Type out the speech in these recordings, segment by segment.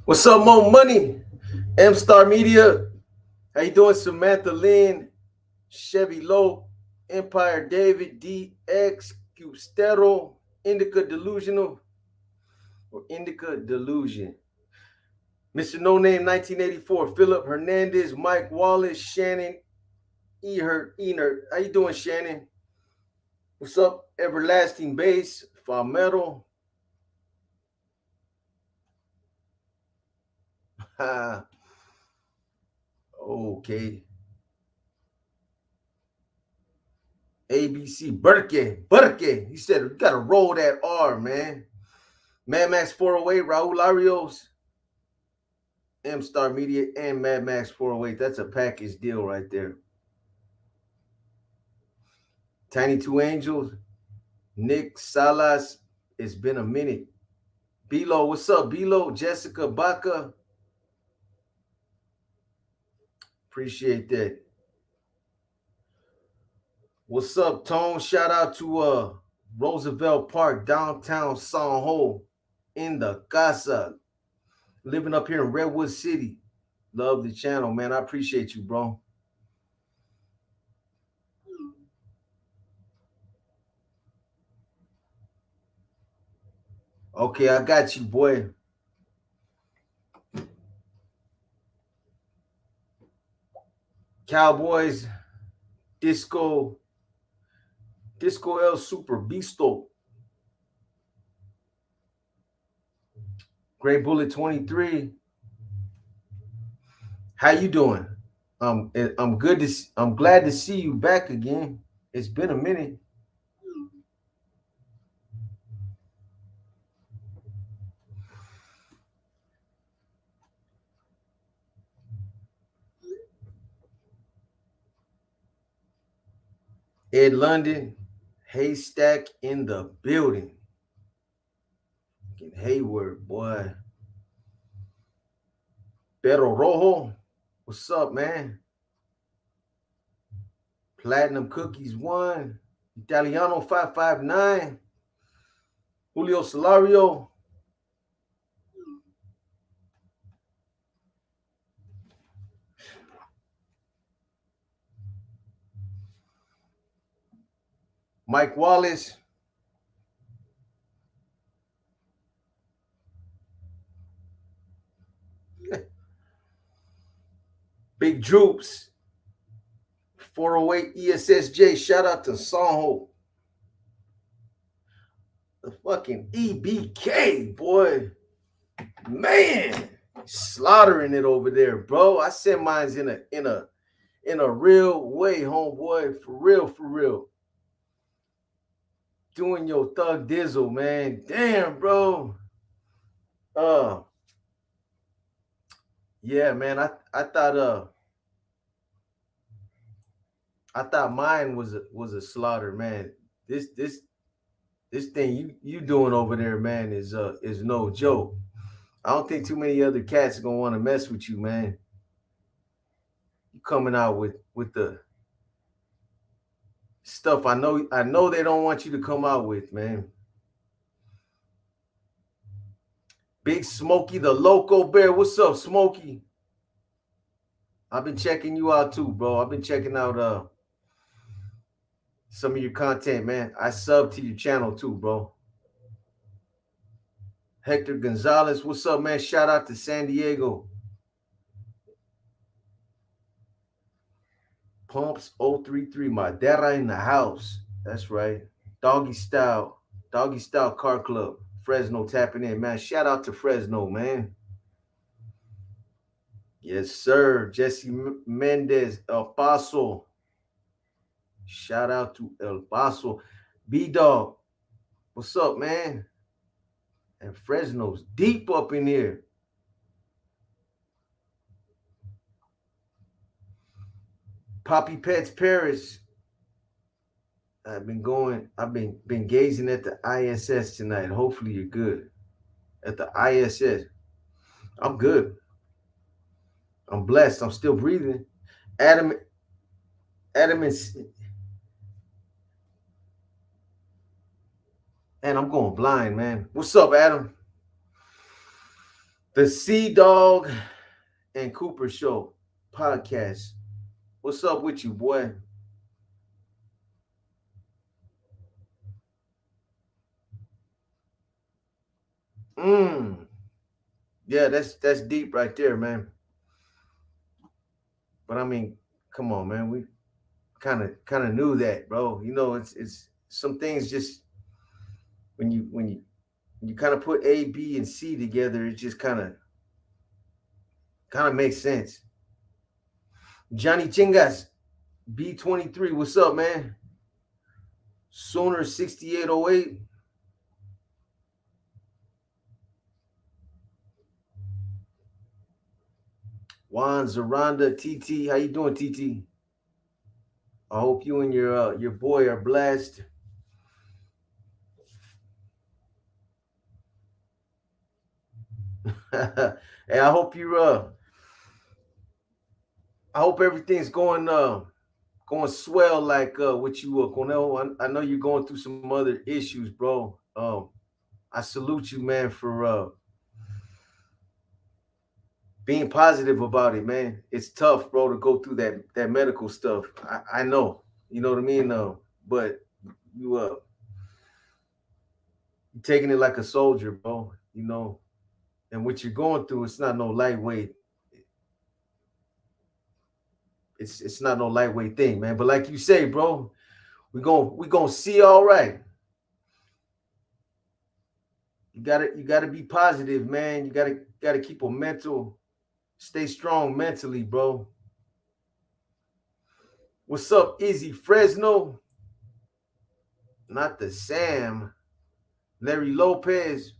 What's up, Mo Money? M Star Media. How you doing, Samantha Lynn, Chevy Low, Empire David, DX, Custero, Indica Delusional, or Indica Delusion. Mr. No Name 1984, Philip Hernandez, Mike Wallace, Shannon Enert. How you doing, Shannon? What's up, Everlasting Bass, Metal? Okay. ABC Burke. He said, you gotta roll that R, man. Mad Max 408, Raul Arios, M Star Media, and Mad Max 408. That's a package deal right there. Tiny Two Angels, Nick Salas. It's been a minute. Bilo, what's up, Bilo? Jessica Baca. Appreciate that. What's up, Tone? Shout out to Roosevelt Park, downtown San Ho, in the casa. Living up here in Redwood City. Love the channel, man. I appreciate you, bro. Okay, I got you, boy. Cowboys, Disco El Super Bisto, Gray Bullet 23. How you doing? I'm good to. I'm glad to see you back again. It's been a minute. Ed London, Haystack in the building. Hayward, boy. Pero Rojo, what's up, man? Platinum Cookies 1, Italiano 559, Julio Solario. Mike Wallace. Big Droops. 408 ESSJ. Shout out to Songho. The fucking EBK, boy. Man, slaughtering it over there, bro. I said mine's in a real way, homeboy. For real, for real. Doing your thug dizzle, man. Damn, bro. Uh yeah, man. I thought mine was a slaughter, man. This thing you doing over there, man, is no joke. I don't think too many other cats are gonna want to mess with you, man. You coming out with the stuff I know they don't want you to come out with, man. Big Smokey the Loco Bear. What's up, Smokey? I've been checking you out too, bro. I've been checking out some of your content, man. I sub to your channel too, bro. Hector Gonzalez, what's up, man? Shout out to San Diego. Pumps 033, Madera in the house. That's right. Doggy Style Car Club. Fresno tapping in, man. Shout out to Fresno, man. Yes, sir. Jesse Mendez, El Paso. Shout out to El Paso. B Dog, what's up, man? And Fresno's deep up in here. Poppy Pets Paris. I've been gazing at the ISS tonight. Hopefully you're good. At the ISS. I'm good. I'm blessed. I'm still breathing. Adam Adam and I'm going blind, man. What's up, Adam? The Sea Dog and Cooper Show podcast. What's up with you, boy? Mm. Yeah, that's deep right there, man. But I mean, come on, man. We kind of knew that, bro. You know, it's some things just when you kind of put A, B, and C together, it just kind of makes sense. Johnny Chingas, B23, what's up, man? Sooner 6808. Juan Zaranda, TT, how you doing, TT? I hope you and your boy are blessed. Hey, I hope everything's going swell like with you, Cornell. I know you're going through some other issues, bro. I salute you, man, for being positive about it, man. It's tough, bro, to go through that medical stuff. I know, you know what I mean. But you you taking it like a soldier, bro. You know, and what you're going through, it's not no lightweight. It's not no lightweight thing, man. But like you say, bro, we gonna see all right. You gotta be positive, man. You gotta keep a mental, stay strong mentally, bro. What's up, Izzy Fresno? Not the Sam. Larry Lopez.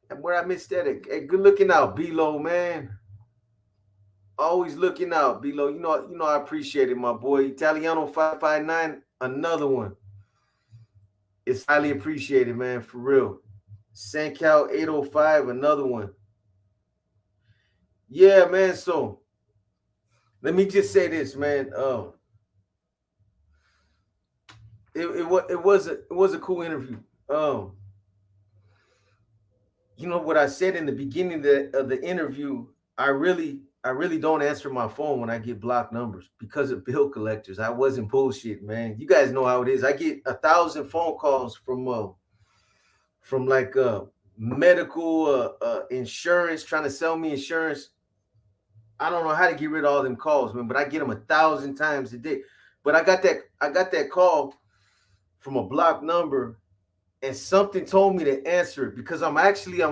And where I missed that, hey, good looking out, B-Lo, man. Always looking out, B-Lo. You know, I appreciate it, my boy. Italiano 559, another one. It's highly appreciated, man, for real. Sancal 805, another one. Yeah, man. So let me just say this, man. It was a cool interview. Um, you know what I said in the beginning of the interview. I really don't answer my phone when I get blocked numbers because of bill collectors. I wasn't bullshit, man. You guys know how it is. I get 1,000 phone calls from like medical insurance trying to sell me insurance. I don't know how to get rid of all them calls, man, but I get them 1,000 times a day. But I got that call from a blocked number, and something told me to answer it because I'm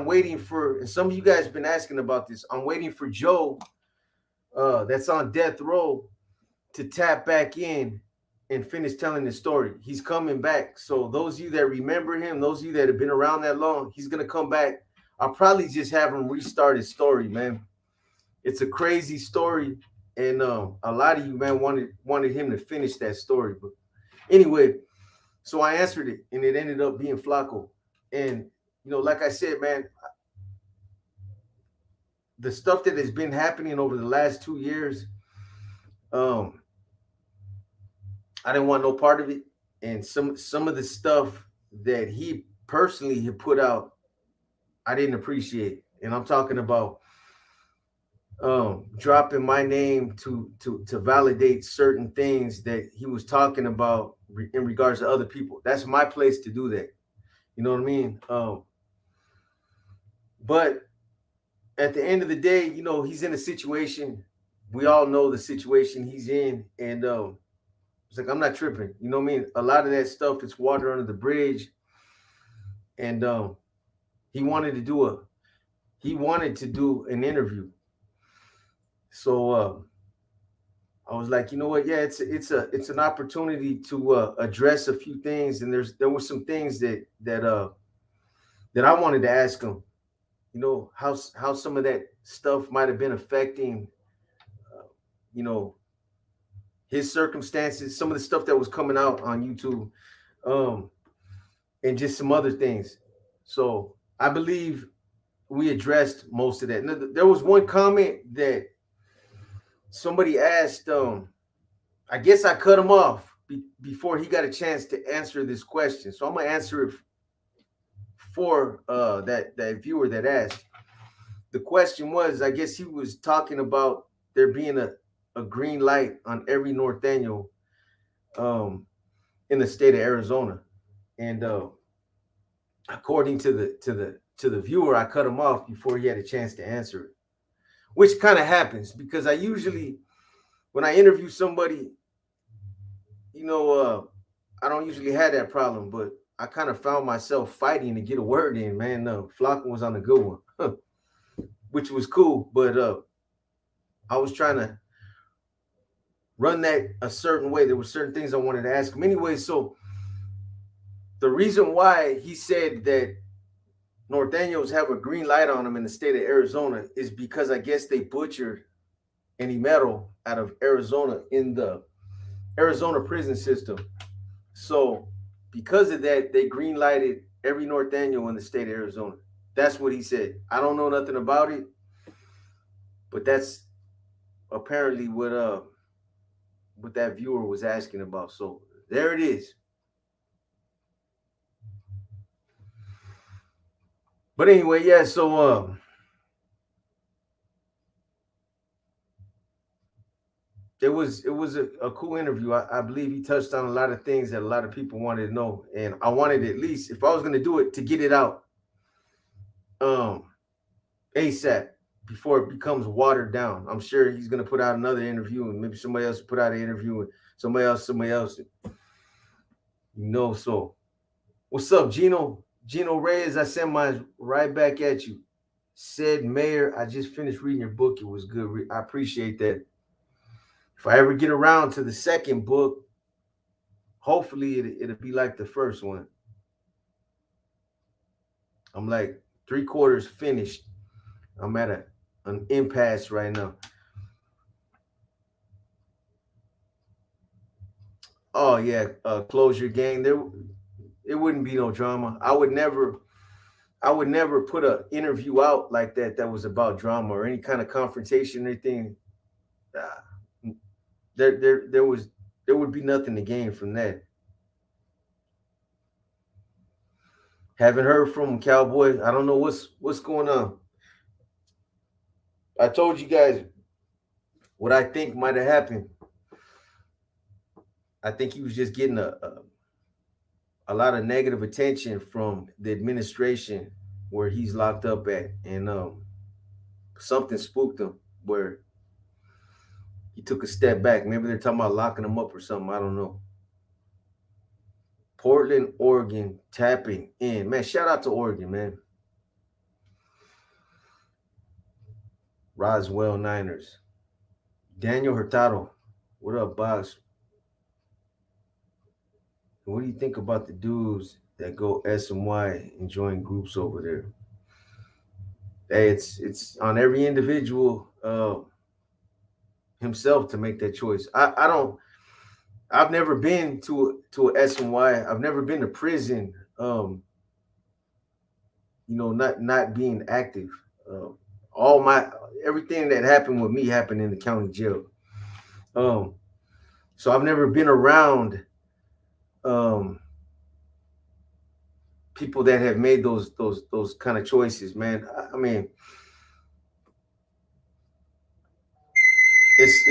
waiting for, and some of you guys been asking about this. I'm waiting for Joe, that's on death row, to tap back in and finish telling the story. He's coming back. So those of you that remember him, those of you that have been around that long, he's gonna come back. I'll probably just have him restart his story, man. It's a crazy story, and a lot of you, man, wanted him to finish that story. But anyway, so I answered it, and it ended up being Flacco. And like I said, man, the stuff that has been happening over the last 2 years, um, I didn't want no part of it. And some of the stuff that he personally had put out, I didn't appreciate. And I'm talking about dropping my name to validate certain things that he was talking about in regards to other people. That's my place to do that. You know what I mean? But at the end of the day, he's in a situation. We all know the situation he's in, and it's like I'm not tripping. You know what I mean? A lot of that stuff is water under the bridge, and he wanted to do a he wanted to do an interview. So I was like, you know what? Yeah, it's an opportunity to address a few things, and there were some things that I wanted to ask him. How some of that stuff might have been affecting, uh, you know, his circumstances, some of the stuff that was coming out on YouTube, um, and just some other things. So I believe we addressed most of that. Now, there was one comment that somebody asked, I guess I cut him off before he got a chance to answer this question. So I'm gonna answer it for that viewer that asked. The question was, I guess he was talking about there being a green light on every Norteño in the state of Arizona. And according to the viewer, I cut him off before he had a chance to answer it, which kind of happens because I usually, when I interview somebody, I don't usually have that problem, but I kind of found myself fighting to get a word in, man. Flocken was on a good one, which was cool, but I was trying to run that a certain way. There were certain things I wanted to ask him anyway. So the reason why he said that Norteños have a green light on them in the state of Arizona is because I guess they butchered an Imero out of Arizona in the Arizona prison system. So because of that, they green lighted every Norteño in the state of Arizona. That's what he said. I don't know nothing about it, but that's apparently what that viewer was asking about. So there it is. But anyway, yeah, so it was a cool interview. I believe he touched on a lot of things that a lot of people wanted to know. And I wanted, at least if I was gonna do it, to get it out ASAP before it becomes watered down. I'm sure he's gonna put out another interview, and maybe somebody else put out an interview, and somebody else. So what's up, Gino? Gino Reyes, I sent mine right back at you. Said Mayor, I just finished reading your book. It was good. I appreciate that. If I ever get around to the second book, hopefully it'll be like the first one. I'm like 3/4 finished. I'm at an impasse right now. Oh yeah, closure gang. It wouldn't be no drama. I would never put an interview out like that was about drama or any kind of confrontation or anything. Uh, there would be nothing to gain from that. Haven't heard from Cowboy. I don't know what's going on. I told you guys what I think might have happened. I think he was just getting a lot of negative attention from the administration where he's locked up at, and something spooked him where he took a step back. Maybe they're talking about locking him up or something. I don't know. Portland, Oregon, tapping in. Man, shout out to Oregon, man. Roswell Niners. Daniel Hurtado. What up, boss? What do you think about the dudes that go SMY and join groups over there? Hey, it's on every individual himself to make that choice. I don't. I've never been to a SMY. I've never been to prison. Not being active. All my everything that happened with me happened in the county jail. So I've never been around people that have made those kind of choices, man. I mean, it's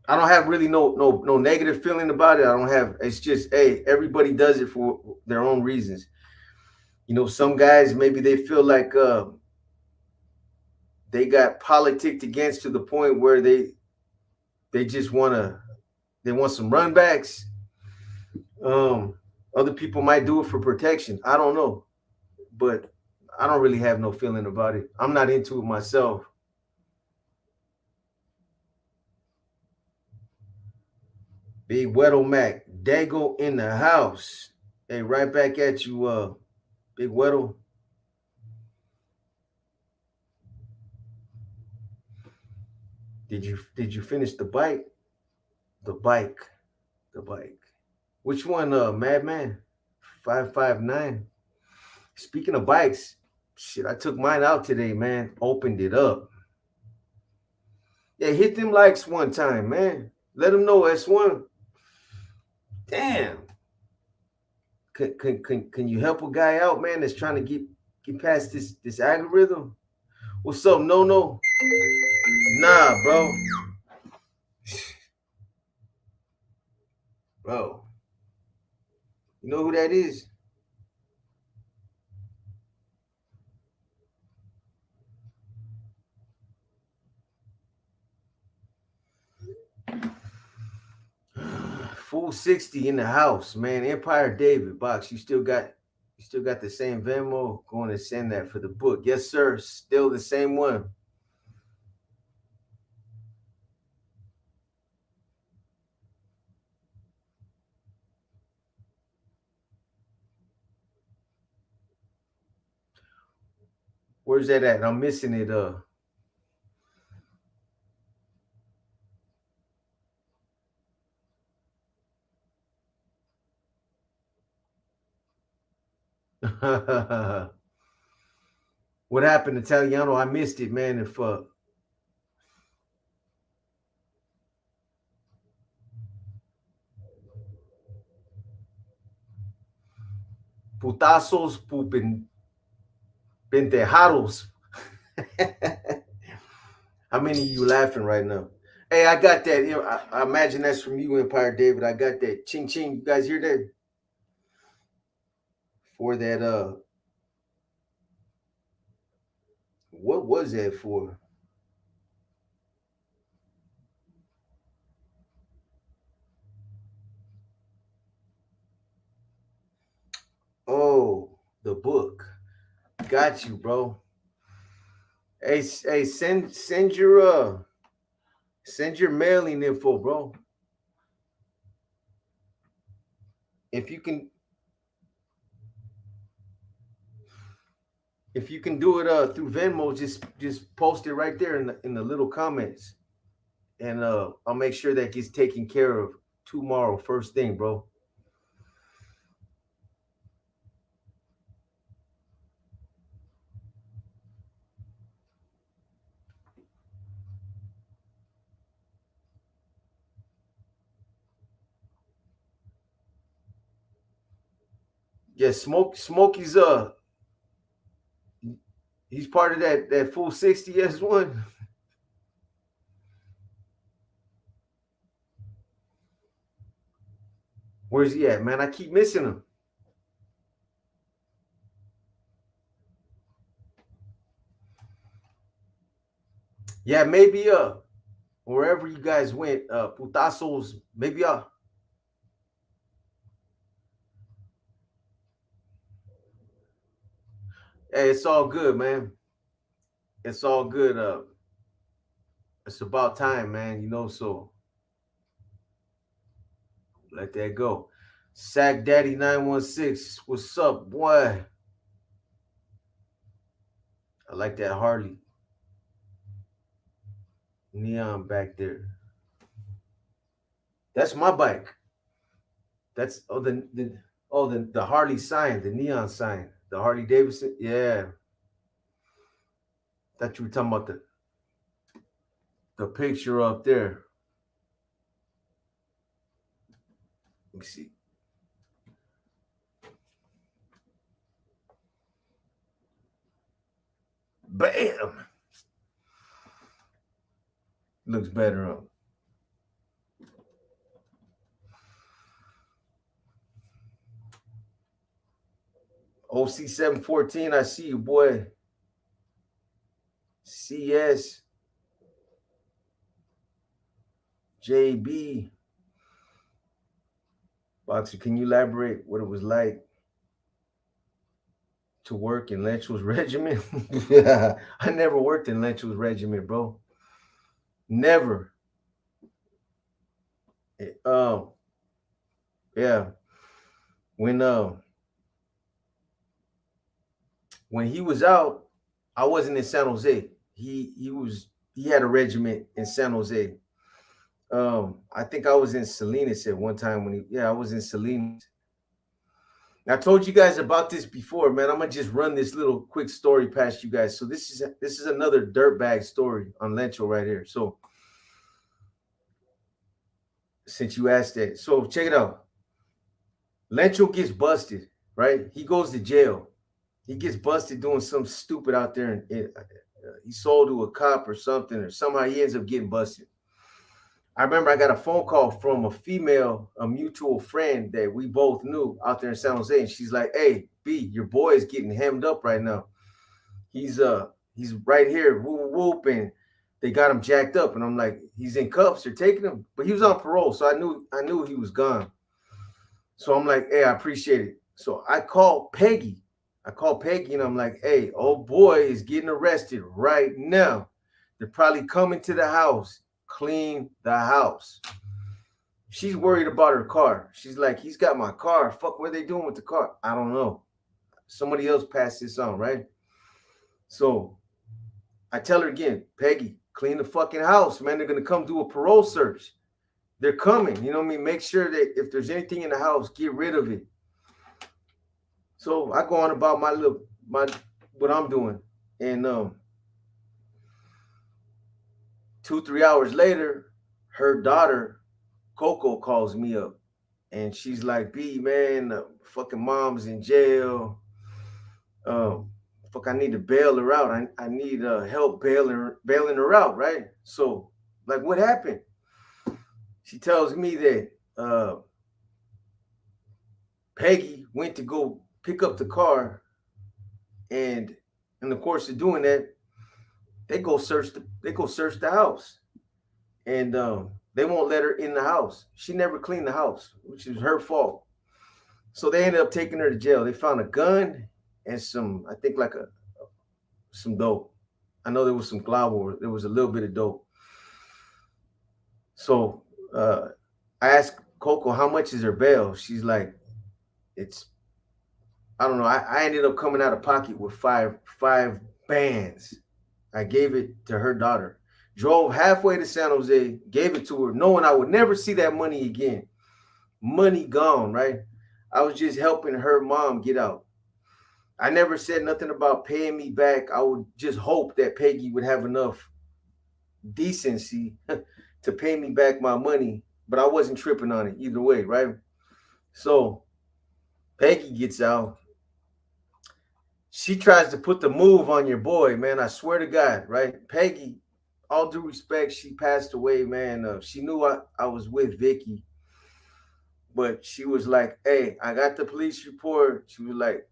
I don't have really no negative feeling about it. I don't have. It's just, hey, everybody does it for their own reasons. Some guys, maybe they feel like they got politicked against to the point where they just they want some runbacks. Other people might do it for protection. I don't know, but I don't really have no feeling about it. I'm not into it myself. Big Weddle Mac, Dago in the house. Hey, right back at you, Big Weddle. Did you finish the bike? The bike. The bike. Which one, Madman? 559. Speaking of bikes, Shit, I took mine out today, man. Opened it up. Yeah, hit them likes one time, man. Let them know S1. Damn. Can you help a guy out, man, that's trying to get past this algorithm? What's up, no? Nah, bro. Bro. You know who that is? Full 60 in the house, man. Empire David Box. You still got the same Venmo. Going to send that for the book. Yes, sir. Still the same one. Where's that at? I'm missing it. What happened, Italiano? I missed it, man. If putazos pentejados. How many of you laughing right now? Hey, I got that. You know, I imagine that's from you, Empire David. I got that. Ching ching. You guys hear that? For that what was that for? Oh, the book. Got you, bro. Hey, send your mailing info, bro. If you can do it through Venmo, just post it right there in the little comments. And I'll make sure that gets taken care of tomorrow, first thing, bro. Yeah, Smokey's he's part of that full 60 S1. Where's he at, man? I keep missing him. Yeah, maybe wherever you guys went, putazos, maybe hey, it's all good, man. It's all good. It's about time, man, so let that go. Sack Daddy 916. What's up, boy? I like that Harley. Neon back there. That's my bike. That's the Harley sign, the neon sign, the Harley Davidson. Yeah, that you were talking about the picture up there. Let me see. Bam. Looks better on. OC 714. I see you, boy. CS JB. Boxer, can you elaborate what it was like to work in Lench's regiment? Yeah, I never worked in Lench's regiment, bro. Never. Um, yeah. When when he was out, I wasn't in San Jose. He had a regiment in San Jose. I think I was in Salinas at one time when I was in Salinas. I told you guys about this before, man. I'm gonna just run this little quick story past you guys. So this is another dirtbag story on Lencho right here. So since you asked that, so check it out. Lencho gets busted, right? He goes to jail. He gets busted doing something stupid out there, and he sold to a cop or something, or somehow he ends up getting busted. I remember I got a phone call from a mutual friend that we both knew out there in San Jose, and she's like, "Hey, B, your boy is getting hemmed up right now. He's right here, whoop whoop, and they got him jacked up." And I'm like, "He's in cuffs. They're taking him," but he was on parole, so I knew he was gone. So I'm like, "Hey, I appreciate it." So I called Peggy. And I'm like, "Hey, old boy is getting arrested right now. They're probably coming to the house. Clean the house." She's worried about her car. She's like, "He's got my car. Fuck, what are they doing with the car?" I don't know. Somebody else passed this on, right? So I tell her again, "Peggy, clean the fucking house, man. They're gonna come do a parole search. They're coming. You know what I mean? Make sure that if there's anything in the house, get rid of it." So I go on about my what I'm doing. And 2-3 hours later, her daughter, Coco, calls me up. And she's like, "B, man, fucking mom's in jail. Um, fuck, I need to bail her out. I need help bailing her out, right?" So, like, what happened? She tells me that Peggy went to go pick up the car, and in the course of doing that, they go search the house, and they won't let her in the house. She never cleaned the house, which is her fault. So they ended up taking her to jail. They found a gun and I think like some dope. I know there was some flour. There was a little bit of dope. So I asked Coco, "How much is her bail?" She's like, "It's, I don't know." I ended up coming out of pocket with five bands. I gave it to her daughter. Drove halfway to San Jose, gave it to her, knowing I would never see that money again. Money gone, right? I was just helping her mom get out. I never said nothing about paying me back. I would just hope that Peggy would have enough decency to pay me back my money, but I wasn't tripping on it either way, right? So Peggy gets out. She tries to put the move on your boy, man. I swear to God, right? Peggy, all due respect, she passed away, man. She knew I was with Vicky, but she was like, "Hey, I got the police report." She was like,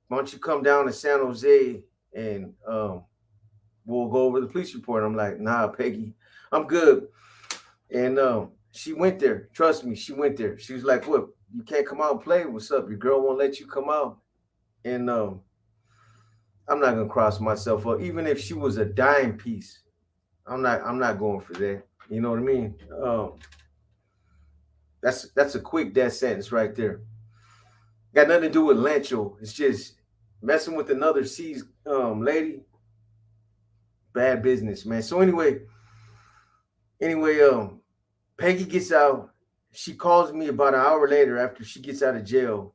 "Why don't you come down to San Jose and we'll go over the police report?" I'm like, "Nah, Peggy, I'm good." And she went there. Trust me, she went there. She was like, "What? You can't come out and play? What's up? Your girl won't let you come out?" And I'm not gonna cross myself up, even if she was a dime piece. I'm not going for that. You know what I mean? That's a quick death sentence right there. Got nothing to do with Lancho. It's just messing with another C's lady. Bad business, man. So anyway, Peggy gets out. She calls me about an hour later after she gets out of jail,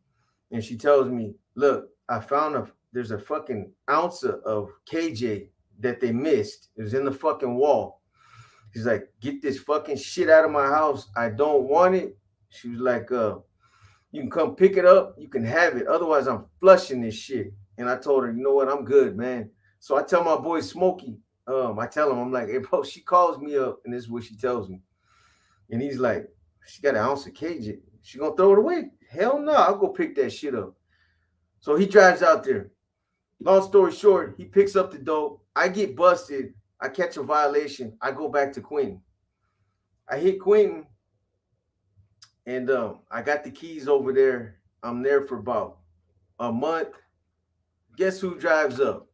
and she tells me, "Look, I found there's a fucking ounce of KJ that they missed. It was in the fucking wall." She's like, "Get this fucking shit out of my house. I don't want it." She was like, "You can come pick it up. You can have it. Otherwise, I'm flushing this shit." And I told her, "You know what? I'm good, man." So I tell my boy Smokey, I tell him, I'm like, "Hey, bro," she calls me up, and this is what she tells me. And he's like, "She got an ounce of KJ. She gonna throw it away? Hell no, I'll go pick that shit up." So he drives out there. Long story short, he picks up the dope. I get busted. I catch a violation. I go back to Quentin. I hit Quentin, and I got the keys over there. I'm there for about a month. Guess who drives up?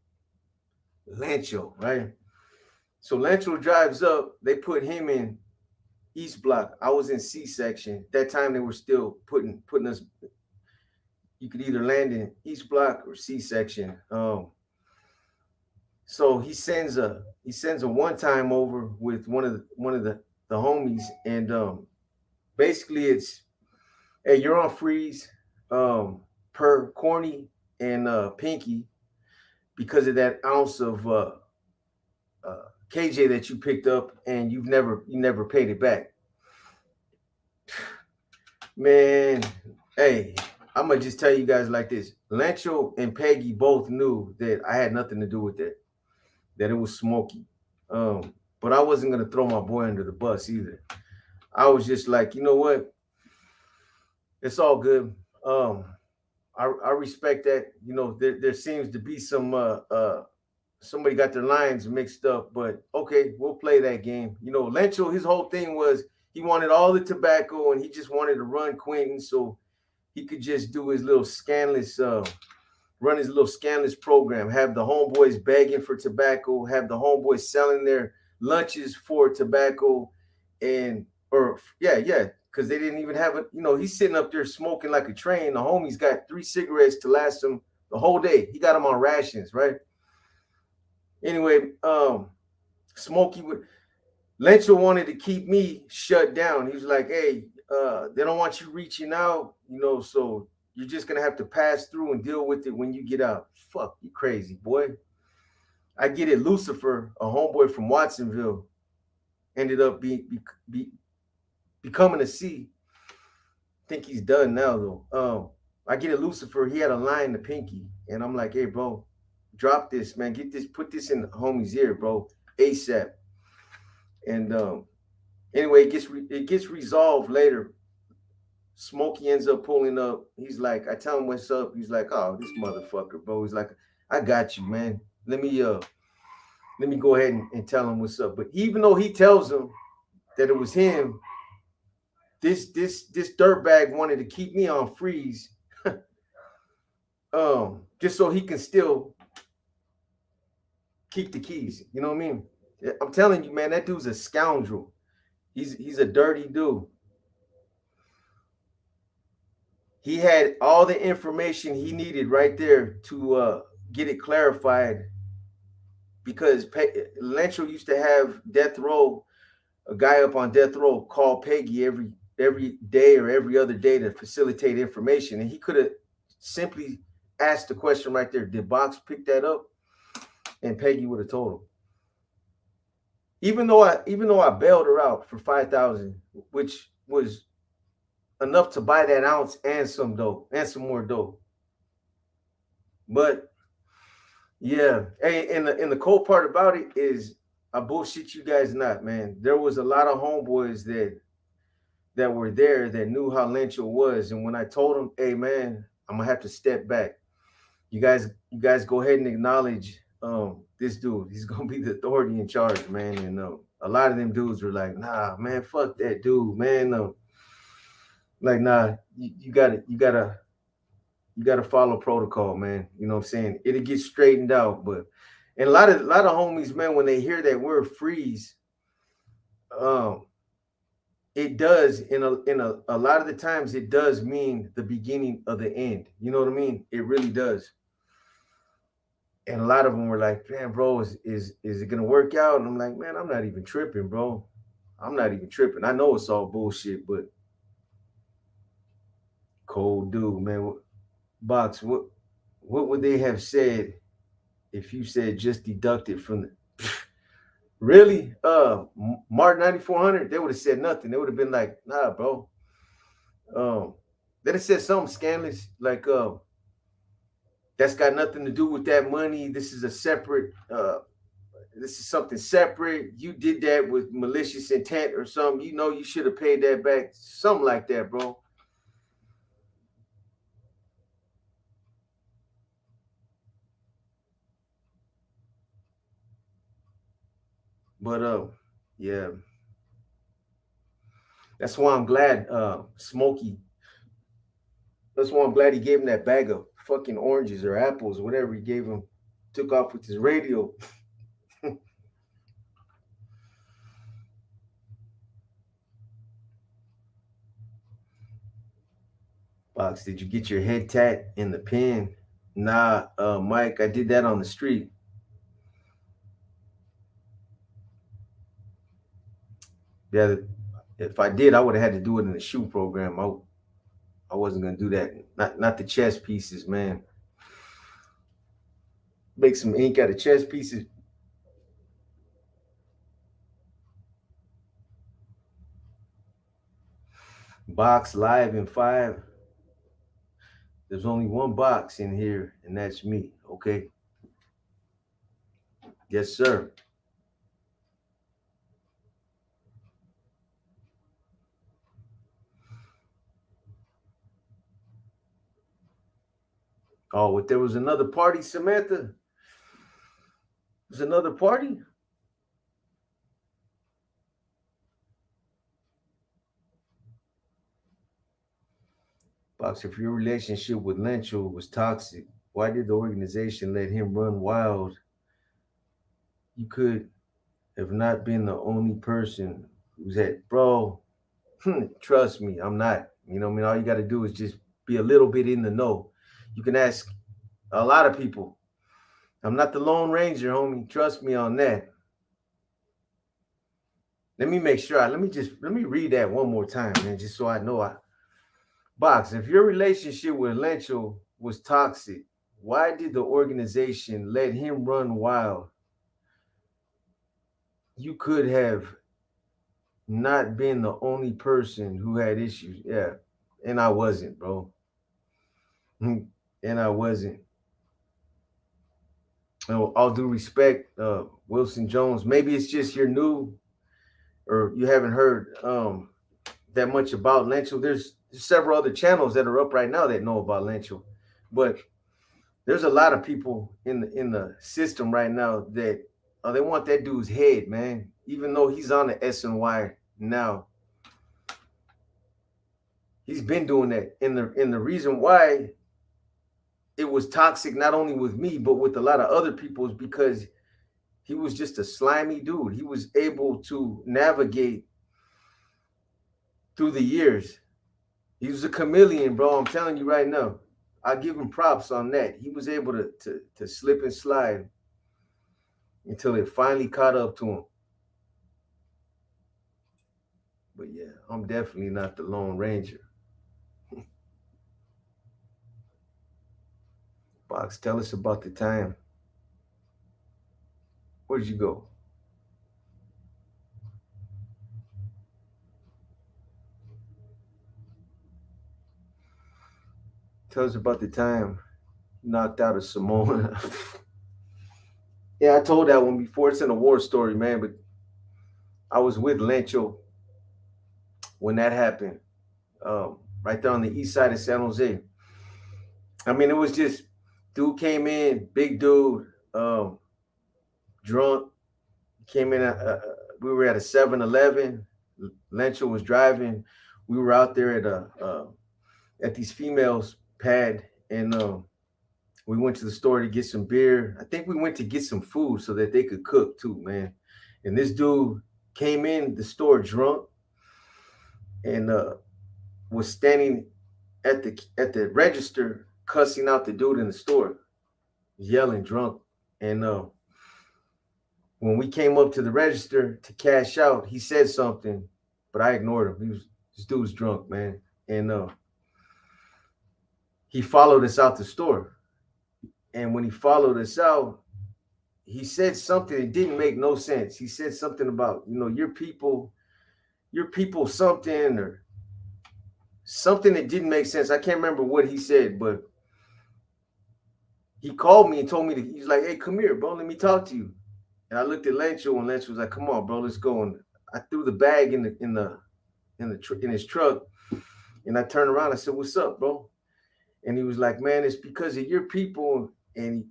Lancho, right? So Lancho drives up. They put him in East Block. I was in C section. That time they were still putting us. You could either land in East Block or C section. So he sends a one time over with one of the homies, and basically it's, "Hey, you're on freeze. per Corny and Pinky because of that ounce of KJ that you picked up and you never paid it back. Man, hey, I'm gonna just tell you guys like this. Lancho and Peggy both knew that I had nothing to do with that it was Smokey. But I wasn't gonna throw my boy under the bus either. I was just like, you know what? It's all good. I respect that. You know, there seems to be some somebody got their lines mixed up, but okay, we'll play that game. You know, Lencho, his whole thing was he wanted all the tobacco and he just wanted to run Quentin so he could just do his little scandalous run his little scandalous program, have the homeboys begging for tobacco, have the homeboys selling their lunches for tobacco, and or yeah, because they didn't even have it. You know, he's sitting up there smoking like a train. The homie's got 3 cigarettes to last him the whole day. He got them on rations, right? Anyway, Smokey would Lencho wanted to keep me shut down. He was like, hey, they don't want you reaching out, you know, so you're just gonna have to pass through and deal with it when you get out. Fuck, you crazy, boy. I get it. Lucifer, a homeboy from Watsonville, ended up becoming a C. Think he's done now though. I get it. Lucifer, he had a line to Pinky, and I'm like, hey, bro, drop this, man. Get this, put this in the homie's ear, bro, ASAP. And anyway, it gets resolved later. Smokey ends up pulling up. He's like, I tell him what's up. He's like, oh, this motherfucker, bro. He's like, I got you, man. Let me go ahead and tell him what's up. But even though he tells him that it was him, this dirtbag wanted to keep me on freeze, just so he can still keep the keys. You know what I mean? I'm telling you, man, that dude's a scoundrel. He's a dirty dude. He had all the information he needed right there to get it clarified, because Lencho used to have death row, a guy up on death row call Peggy every day or every other day to facilitate information, and he could have simply asked the question right there, did Box pick that up? And Peggy would have told him. Even though I bailed her out for 5,000, which was enough to buy that ounce and some dope and some more dope. But yeah, hey, and the cool part about it is I bullshit you guys not, man. There was a lot of homeboys that were there that knew how Lencho was, and when I told them, hey man, I'm gonna have to step back. You guys go ahead and acknowledge this dude. He's gonna be the authority in charge, man. And a lot of them dudes were like, nah, man, fuck that dude, man. Like, nah, you gotta follow protocol, man. You know what I'm saying? It'll get straightened out. But and a lot of homies, man, when they hear that word freeze, it does in a lot of the times it does mean the beginning of the end. You know what I mean? It really does. And a lot of them were like, man, bro, is it gonna work out? And I'm like, man, I'm not even tripping, bro. I'm not even tripping. I know it's all bullshit, but cold dude, man. Box, what would they have said if you said just deduct it from the really? Mark 9400, they would have said nothing. They would have been like, nah, bro. They'd have said something scandalous, like that's got nothing to do with that money. This is a separate this is something separate. You did that with malicious intent or something. You know you should have paid that back. Something like that, bro. But yeah. That's why I'm glad Smokey. That's why I'm glad he gave him that bag of fucking oranges or apples, whatever he gave him. Took off with his radio. Box, did you get your head tat in the pen? Nah, Mike, I did that on the street. Yeah, if I did, I would have had to do it in the shoe program. I wasn't gonna do that. Not the chess pieces, man. Make some ink out of chess pieces. Box live in 5. There's only one box in here, and that's me. Okay. Yes, sir. Oh, if there was another party, Samantha. There's another party. Box, if your relationship with Lencho was toxic, why did the organization let him run wild? You could have not been the only person who's at, bro. Trust me, I'm not. You know what I mean? All you got to do is just be a little bit in the know. You can ask a lot of people. I'm not the Lone Ranger, homie. Trust me on that. Let me make sure. Let me read that one more time, man, just so I know. Box, if your relationship with Lencho was toxic, why did the organization let him run wild? You could have not been the only person who had issues. Yeah. And I wasn't, bro. And I wasn't. All due respect, Wilson Jones. Maybe it's just you're new or you haven't heard that much about Lencho. There's several other channels that are up right now that know about Lencho, but there's a lot of people in the system right now that they want that dude's head, man. Even though he's on the SNY now, he's been doing that. And the reason why it was toxic not only with me but with a lot of other people is because he was just a slimy dude. He was able to navigate through the years. He was a chameleon, bro. I'm telling you right now. I give him props on that. He was able to slip and slide until it finally caught up to him. But yeah, I'm definitely not the Lone Ranger. Box, tell us about the time. Where'd you go? Tell us about the time you knocked out a Samoan. Yeah, I told that one before. It's in a war story, man. But I was with Lencho when that happened, right there on the east side of San Jose. I mean, it was just dude came in, big dude, drunk. Came in. We were at a 7-Eleven. Lencho was driving. We were out there at these females' pad, and we went to the store to get some beer. I think we went to get some food so that they could cook too, man. And this dude came in the store drunk and was standing at the register cussing out the dude in the store, yelling drunk. And when we came up to the register to cash out, he said something, but I ignored him. This dude was drunk, man. And he followed us out the store. And when he followed us out, he said something that didn't make no sense. He said something about, your people something, or something that didn't make sense. I can't remember what he said, but he called me and told me he's like, hey, come here, bro, let me talk to you. And I looked at Lencho, and Lencho was like, come on, bro, let's go. And I threw the bag in his truck, and I turned around. I said, what's up, bro? And he was like, man, it's because of your people. And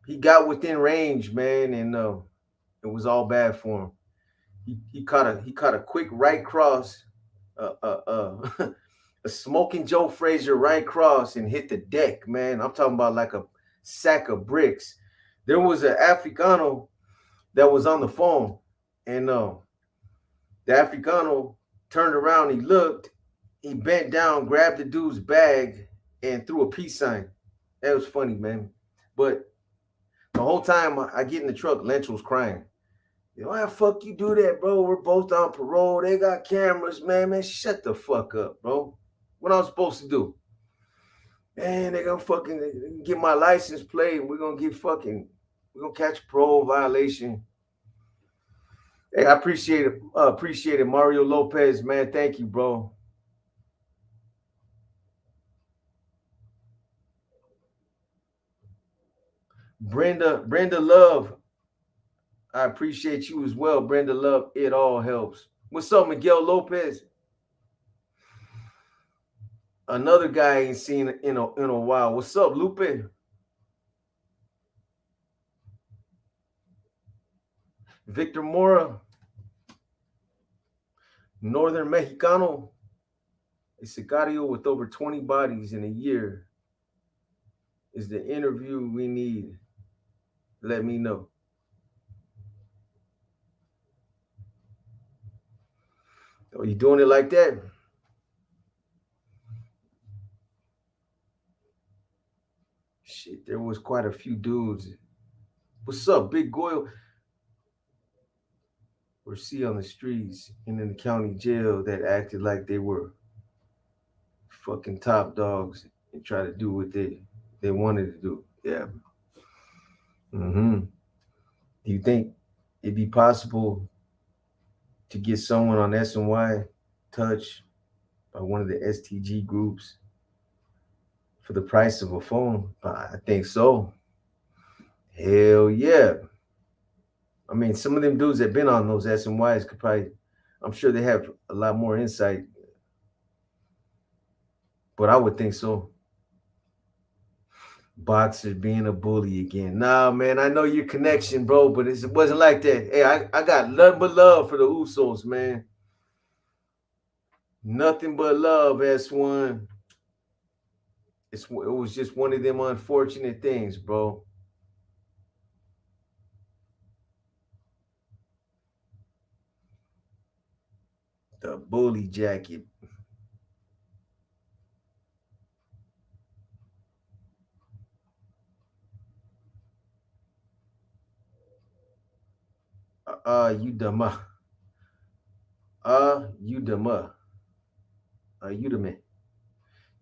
he got within range, man, and it was all bad for him. He caught a quick right cross, a smoking Joe Frazier right cross, and hit the deck, man. I'm talking about like a sack of bricks. There was an Africano that was on the phone, and the Africano turned around, he looked, he bent down, grabbed the dude's bag, and threw a peace sign. That was funny, man. But the whole time I get in the truck, Lynch was crying. Why the fuck you do that, bro? We're both on parole. They got cameras, man. Man, shut the fuck up, bro. What I'm supposed to do? Man, they gonna fucking get my license plate. We're gonna catch a parole violation. Hey, I appreciate it, Mario Lopez, man. Thank you, bro. Brenda Love, I appreciate you as well, Brenda Love. It all helps. What's up, Miguel Lopez? Another guy I ain't seen in a while. What's up, Lupe? Victor Mora, Northern Mexicano, a sicario with over 20 bodies in a year is the interview we need. Let me know. Are you doing it like that? Shit, there was quite a few dudes. What's up, Big Goyle? Or see on the streets and in the county jail that acted like they were fucking top dogs and try to do what they wanted to do. Yeah. Mm-hmm. Do you think it'd be possible to get someone on SNY touch by one of the STG groups for the price of a phone? I think so. Hell yeah. I mean, some of them dudes that been on those SNYs could probably, I'm sure they have a lot more insight, but I would think so. Boxers being a bully again. Nah, man, I know your connection, bro, but it wasn't like that. Hey, I got nothing but love for the Usos, man. Nothing but love, S1. It was just one of them unfortunate things, bro. The bully jacket. Udama. Udama. Udame.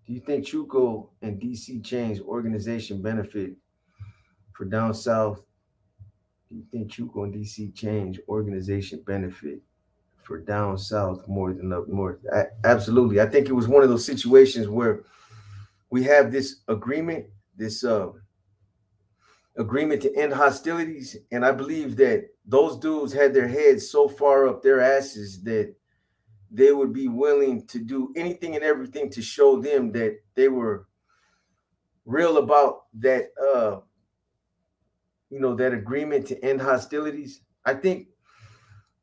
Do you think Chuco and DC Chain's organization benefit for down south? Do you think Chuco and DC Chain's organization benefit for down south more than up north? Absolutely. I think it was one of those situations where we have this agreement, this agreement to end hostilities, and I believe that those dudes had their heads so far up their asses that they would be willing to do anything and everything to show them that they were real about that that agreement to end hostilities. I think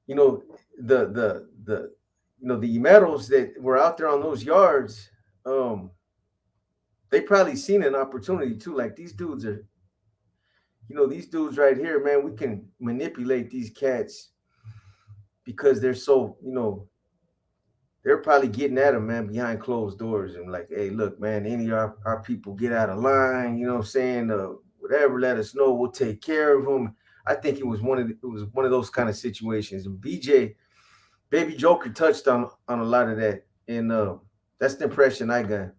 the Imeros that were out there on those yards, they probably seen an opportunity too. Like these dudes are, these dudes right here, man, we can manipulate these cats because they're so, they're probably getting at them, man, behind closed doors and like, hey, look, man, any of our people get out of line, you know what I'm saying? Whatever, let us know, we'll take care of them. I think it was one of those kind of situations. And Baby Joker touched on a lot of that, and that's the impression I got.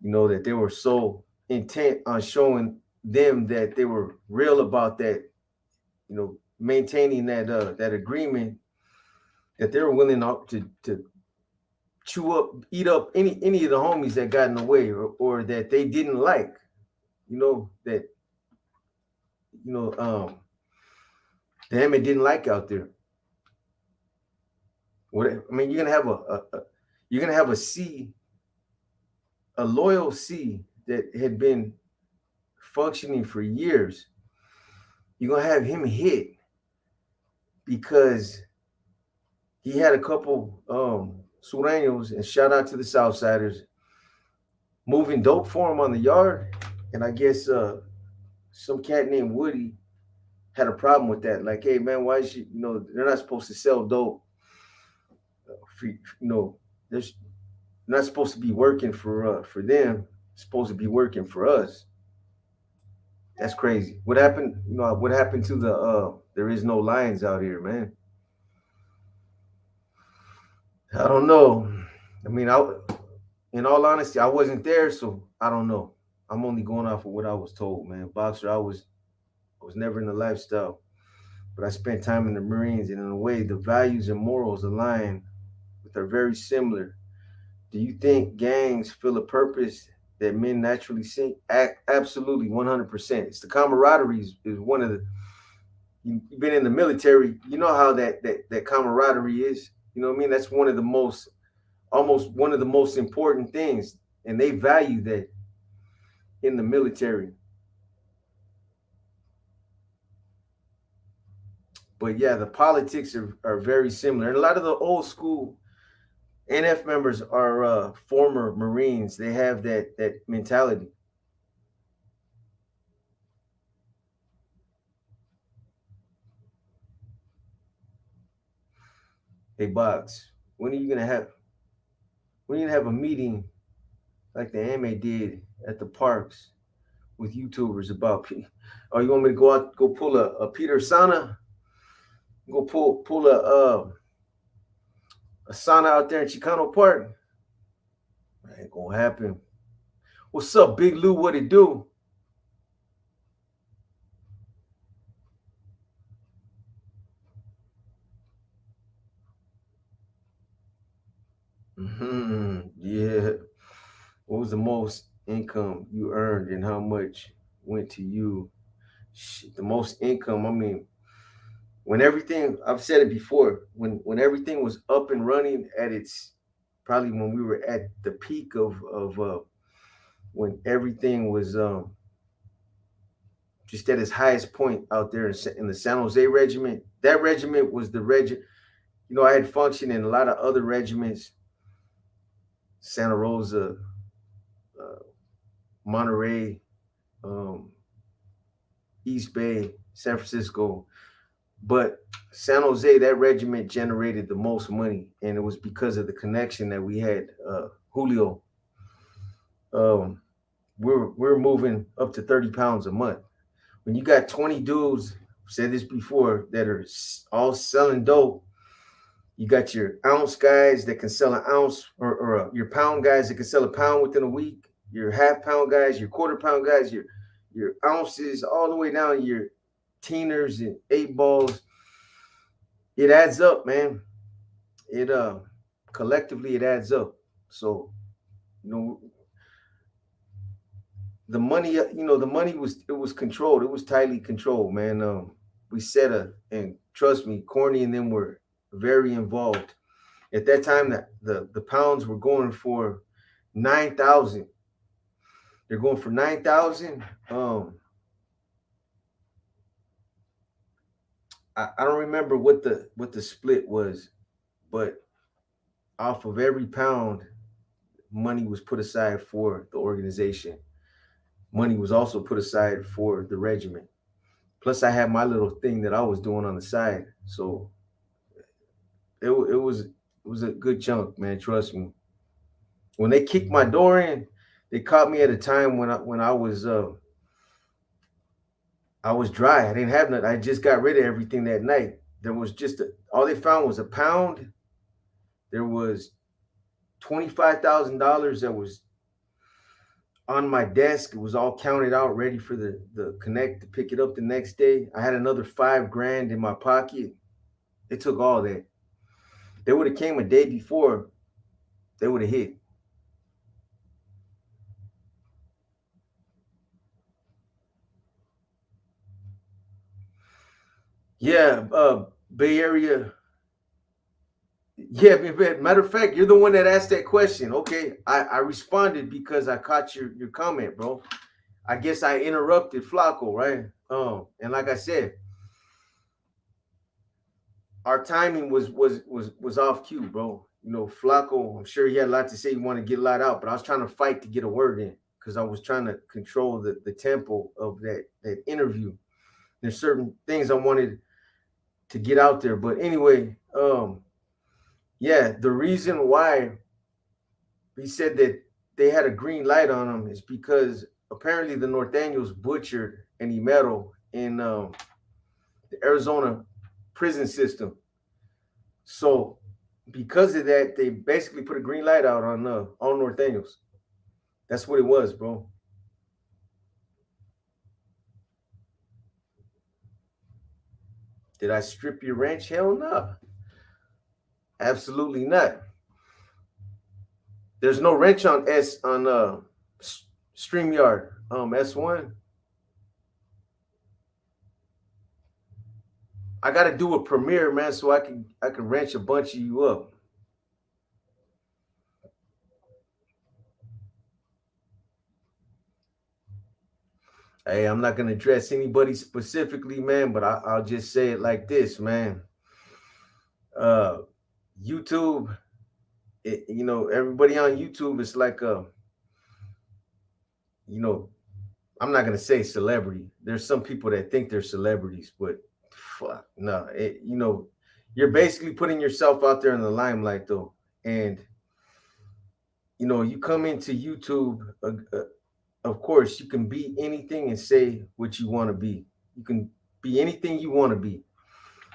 That they were so intent on showing them that they were real about that, maintaining that agreement, that they were willing to eat up any of the homies that got in the way or that they didn't like, that the Emmett didn't like out there. What I mean, you're gonna have a C, a loyal C that had been functioning for years. You're gonna have him hit because he had a couple Sureños, and shout out to the Southsiders, moving dope for him on the yard. And I guess some cat named Woody had a problem with that. Like, hey man, why is they're not supposed to sell dope. There's not supposed to be working for them. It's supposed to be working for us. That's crazy. What happened? What happened to the there is no lions out here, man? I don't know. I mean, in all honesty, I wasn't there, so I don't know. I'm only going off of what I was told, man. Boxer, I was never in the lifestyle, but I spent time in the Marines, and in a way, the values and morals align with are very similar. Do you think gangs fill a purpose that men naturally seek? Absolutely, 100%. It's the camaraderie is one of the. You've been in the military, you know how that camaraderie is. You know what I mean? That's one of the most, almost one of the most important things, and they value that in the military. But yeah, the politics are very similar, and a lot of the old school NF members are former Marines. They have that mentality. Hey, Box, when are you gonna have when are you gonna have a meeting like the anime did at the parks with YouTubers about? Or you want me to go out, go pull a Peter Sana, go pull a sauna out there in Chicano Park? That ain't gonna happen. What's up, Big Lou? What it do? Yeah. What was the most income you earned and how much went to you? Shit, the most income, I mean, when everything, I've said it before, when everything was up and running at its, probably when we were at the peak of when everything was just at its highest point out there in the San Jose regiment. That regiment was the regiment. You know, I had functioned in a lot of other regiments, Santa Rosa, uh, Monterey, um, East Bay, San Francisco. But San Jose, that regiment generated the most money, and it was because of the connection that we had. Julio, um, we're moving up to 30 pounds a month. When you got 20 dudes, I've said this before, that are all selling dope. You got your ounce guys that can sell an ounce, or your pound guys that can sell a pound within a week. Your half pound guys, your quarter pound guys, your ounces, all the way down your teeners and eight balls. It adds up, man. It collectively it adds up. So you know the money, the money was, it was controlled. It was tightly controlled, man. We set a, and trust me, Corny and them were very involved. At that time, that the pounds were going for 9,000. They're going for 9,000. I don't remember what the split was, but off of every pound, money was put aside for the organization. Money was also put aside for the regiment. Plus, I had my little thing that I was doing on the side, so it was a good chunk, man. Trust me. When they kicked my door in, they caught me at a time when I was dry. I didn't have nothing. I just got rid of everything that night. There was just all they found was a pound. There was $25,000 that was on my desk. It was all counted out, ready for the connect to pick it up the next day. I had another 5 grand in my pocket. They took all that. They would have came a day before. They would have hit. Yeah, Bay Area. Yeah, matter of fact, you're the one that asked that question. Okay, I responded because I caught your comment, bro. I guess I interrupted Flacco, right? And like I said, our timing was off cue, bro. You know, Flacco, I'm sure he had a lot to say. He wanted to get a lot out, but I was trying to fight to get a word in because I was trying to control the tempo of that interview. There's certain things I wanted to get out there, but anyway, yeah, the reason why he said that they had a green light on him is because apparently the Norteños butchered an Imero in the Arizona prison system. So because of that, they basically put a green light out on Northaniels. That's what it was, bro. Did I strip your ranch? Hell no. Absolutely not. There's no wrench on StreamYard S1. I got to do a premiere, man, so I can wrench a bunch of you up. Hey, I'm not gonna address anybody specifically, man, but I'll just say it like this, man. YouTube, everybody on YouTube is like you know, I'm not gonna say celebrity. There's some people that think they're celebrities, but fuck, no, you're basically putting yourself out there in the limelight, though, and you come into YouTube. Of course, you can be anything and say what you want to be. You can be anything you want to be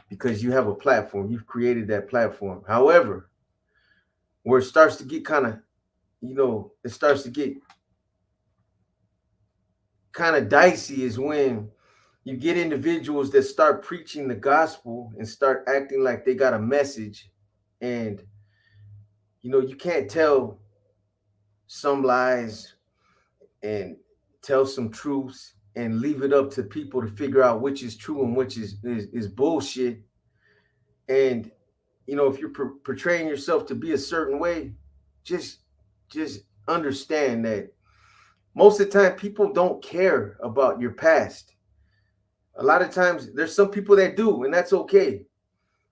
because you have a platform. You've created that platform. However, where it starts to get kind of, it starts to get kind of dicey is when you get individuals that start preaching the gospel and start acting like they got a message, and you can't tell some lies and tell some truths and leave it up to people to figure out which is true and which is bullshit. And if you're portraying yourself to be a certain way, just understand that most of the time people don't care about your past. A lot of times there's some people that do, and that's okay.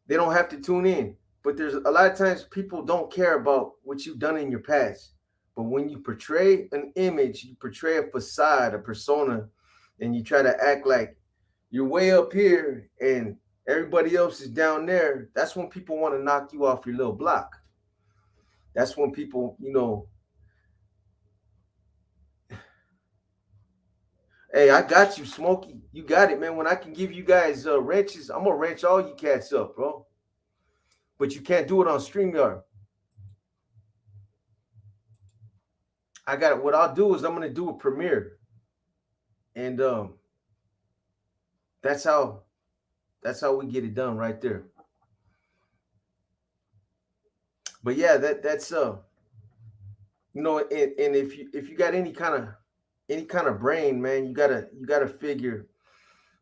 They don't have to tune in. But there's a lot of times people don't care about what you've done in your past. But when you portray an image, you portray a facade, a persona, and you try to act like you're way up here and everybody else is down there, that's when people want to knock you off your little block. That's when people, hey, I got you, Smokey. You got it, man. When I can give you guys wrenches, I'm gonna wrench all you cats up, bro. But you can't do it on StreamYard. I got it. What I'll do is I'm gonna do a premiere, and that's how we get it done right there. But yeah, that's and if you got any kind of brain, man, you gotta figure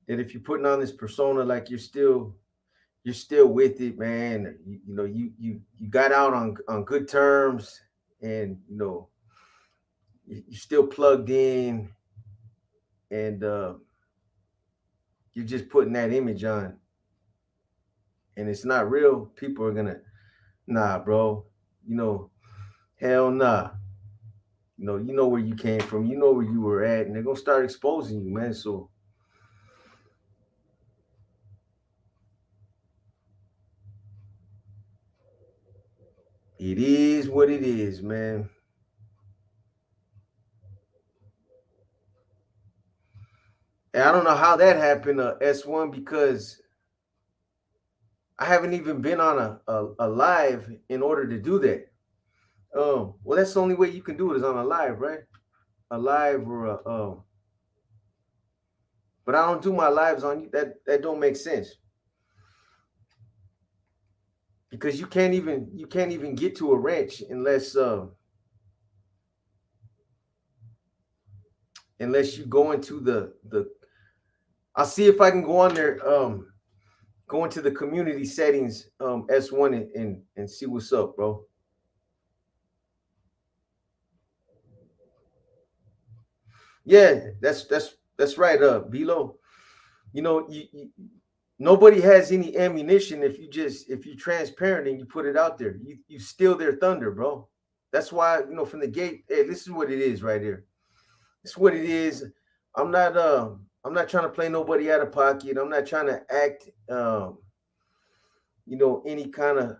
that if you're putting on this persona, like you're still with it, man. You got out on good terms, and you're still plugged in, and you're just putting that image on, and it's not real. People are gonna, nah, bro. Hell nah. You know where you came from. You know where you were at, and they're gonna start exposing you, man. So it is what it is, man. And I don't know how that happened, S1, because I haven't even been on a live in order to do that. Well, that's the only way you can do it is on a live, right? A live or but I don't do my lives on you. That don't make sense because you can't even get to a ranch unless you go into the. I'll see if I can go on there. Go into the community settings S1 and see what's up, bro. Yeah, that's right, Bilo. Nobody has any ammunition if you transparent and you put it out there. You steal their thunder, bro. That's why, from the gate, hey, this is what it is right here. This is what it is. I'm not trying to play nobody out of pocket. I'm not trying to act any kind of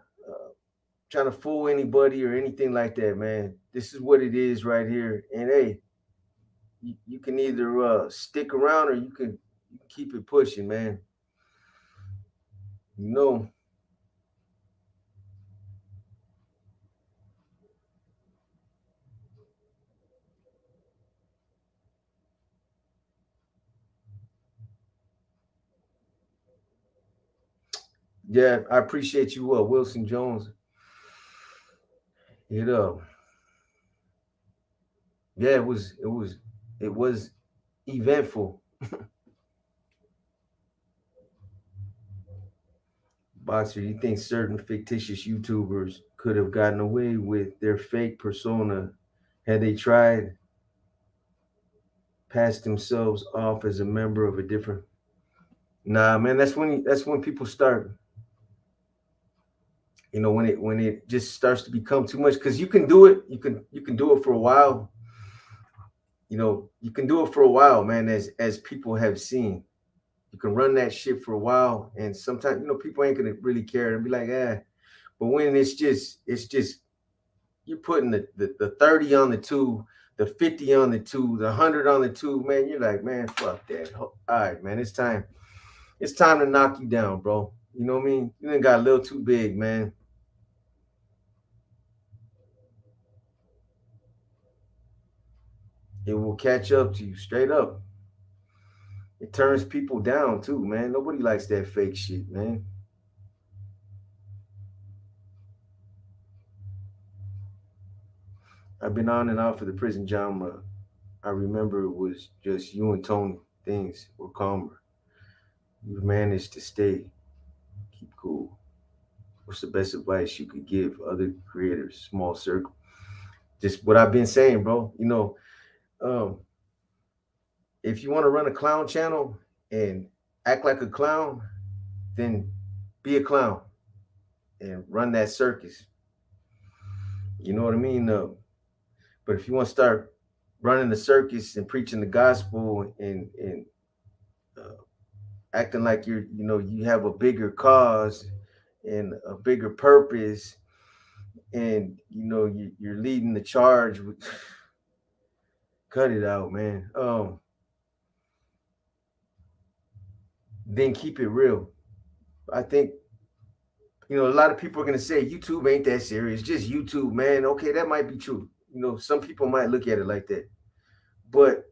trying to fool anybody or anything like that, man. This is what it is right here. And hey, you can either stick around or you can keep it pushing, man. You know, Yeah, I appreciate you, Wilson Jones. It yeah, it was eventful. Boxer, you think certain fictitious YouTubers could have gotten away with their fake persona had they tried pass themselves off as a member of a different? Nah, man, that's when people start. When it just starts to become too much, because you can do it. You can do it for a while. You can do it for a while, man. As people have seen, you can run that shit for a while, and sometimes people ain't gonna really care and be like, ah. But when it's just you putting the 30 on the two, the 50 on the two, the 100 on the two, man. You're like, man, fuck that. All right, man, it's time. It's time to knock you down, bro. You know what I mean? You done got a little too big, man. It will catch up to you straight up. It turns people down too, man. Nobody likes that fake shit, man. I've been on and off of the prison genre. I remember it was just you and Tony. Things were calmer. You've managed to stay, keep cool. What's the best advice you could give other creators? Small circle. Just what I've been saying, bro. Um, if you want to run a clown channel and act like a clown, then be a clown and run that circus. You know what I mean? But if you want to start running the circus and preaching the gospel and uh, acting like you have a bigger cause and a bigger purpose, and you're leading the charge, cut it out, man. Then keep it real. I think a lot of people are gonna say YouTube ain't that serious, just YouTube, man. Okay, that might be true. Some people might look at it like that, but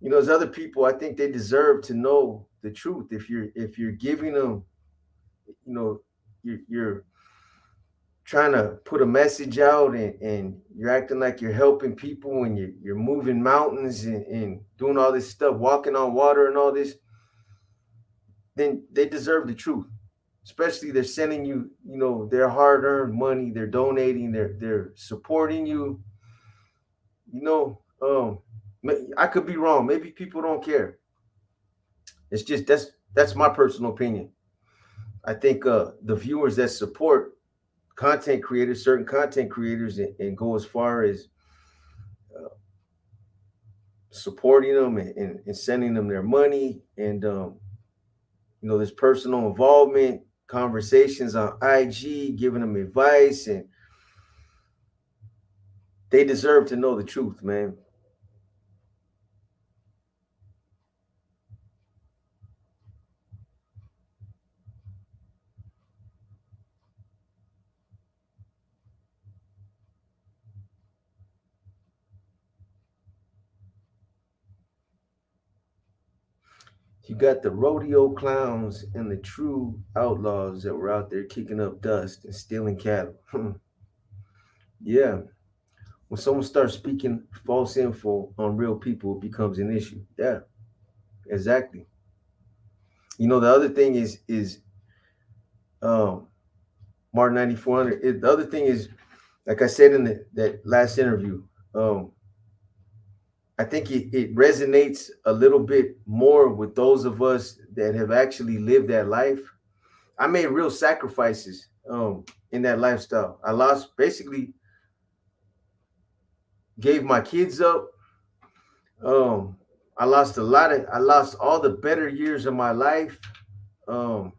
as other people, I think they deserve to know the truth. If you're giving them, you know, you're trying to put a message out, and you're acting like you're helping people, and you're moving mountains and doing all this stuff, walking on water and all this, then they deserve the truth. Especially they're sending you, their hard-earned money, they're donating, they're supporting you. You know, I could be wrong. Maybe people don't care. It's just that's my personal opinion. I think the viewers that support content creators, certain content creators, and go as far as uh, supporting them and sending them their money, and there's personal involvement, conversations on IG, giving them advice, and they deserve to know the truth, man. You got the rodeo clowns and the true outlaws that were out there kicking up dust and stealing cattle. Yeah, when someone starts speaking false info on real people, it becomes an issue. Yeah, exactly. The other thing is Mark 9400. The other thing is, like I said in that last interview, I think it resonates a little bit more with those of us that have actually lived that life. I made real sacrifices in that lifestyle. I lost, basically gave my kids up. Um, I lost all the better years of my life. Um,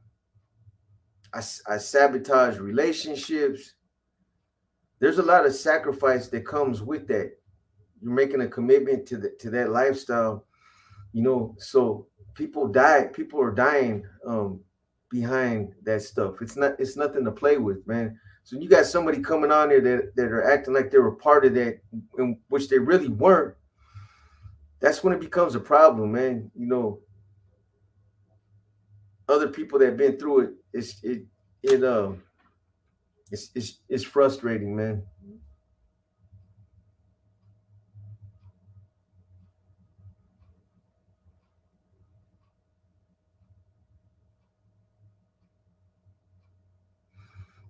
I sabotaged relationships. There's a lot of sacrifice that comes with that. You're making a commitment to that lifestyle, so people are dying behind that stuff. It's nothing to play with, man. So you got somebody coming on there that are acting like they were part of that, in which they really weren't. That's when it becomes a problem, man. other people that have been through it, it's frustrating, man.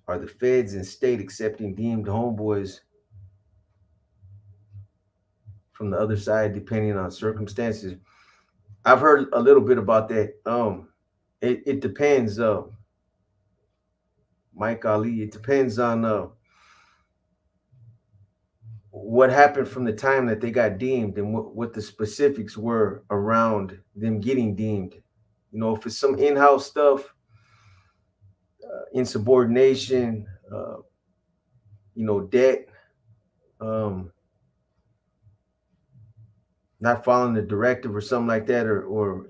Are the feds and state accepting deemed homeboys from the other side, depending on circumstances? I've heard a little bit about that. It depends. Mike Ali. It depends on what happened from the time that they got deemed and what the specifics were around them getting deemed. You know, if it's some in-house stuff, insubordination, debt, um, not following the directive or something like that, or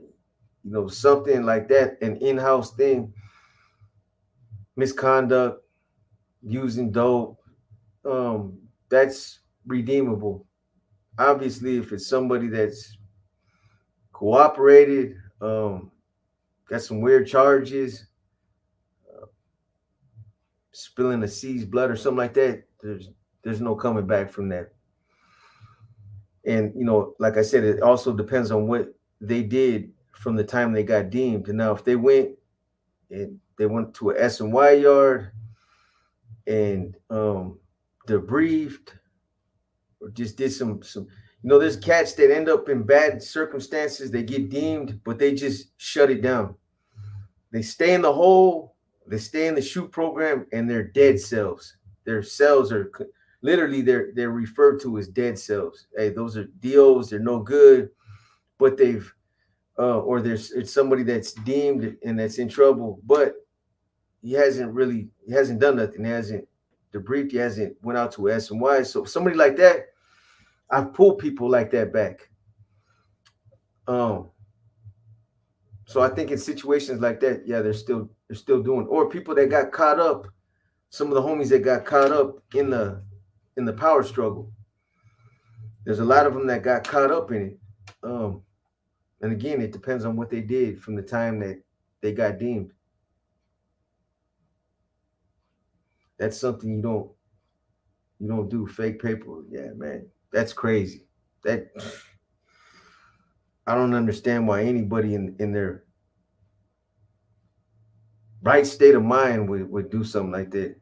something like that, an in-house thing, misconduct, using dope, that's redeemable. Obviously, if it's somebody that's cooperated, got some weird charges, spilling a C's blood or something like that, there's no coming back from that. And like I said, it also depends on what they did from the time they got deemed. And now, if they went to a S&Y yard and debriefed, or just did some there's cats that end up in bad circumstances. They get deemed, but they just shut it down. They stay in the hole, they stay in the shoot program, and they're dead cells. Their cells are literally they're referred to as dead cells. Hey, those are DOs. They're no good, but they've it's somebody that's deemed and that's in trouble, but he hasn't done nothing. He hasn't debriefed. He hasn't went out to S&Y. So somebody like that, I've pulled people like that back. So I think in situations like that, yeah, they're still doing. Or people that got caught up, some of the homies that got caught up in the power struggle. There's a lot of them that got caught up in it. And again, it depends on what they did from the time that they got deemed. That's something you don't do. Fake paper. Yeah, man. That's crazy. That I don't understand why anybody in their right state of mind would do something like that.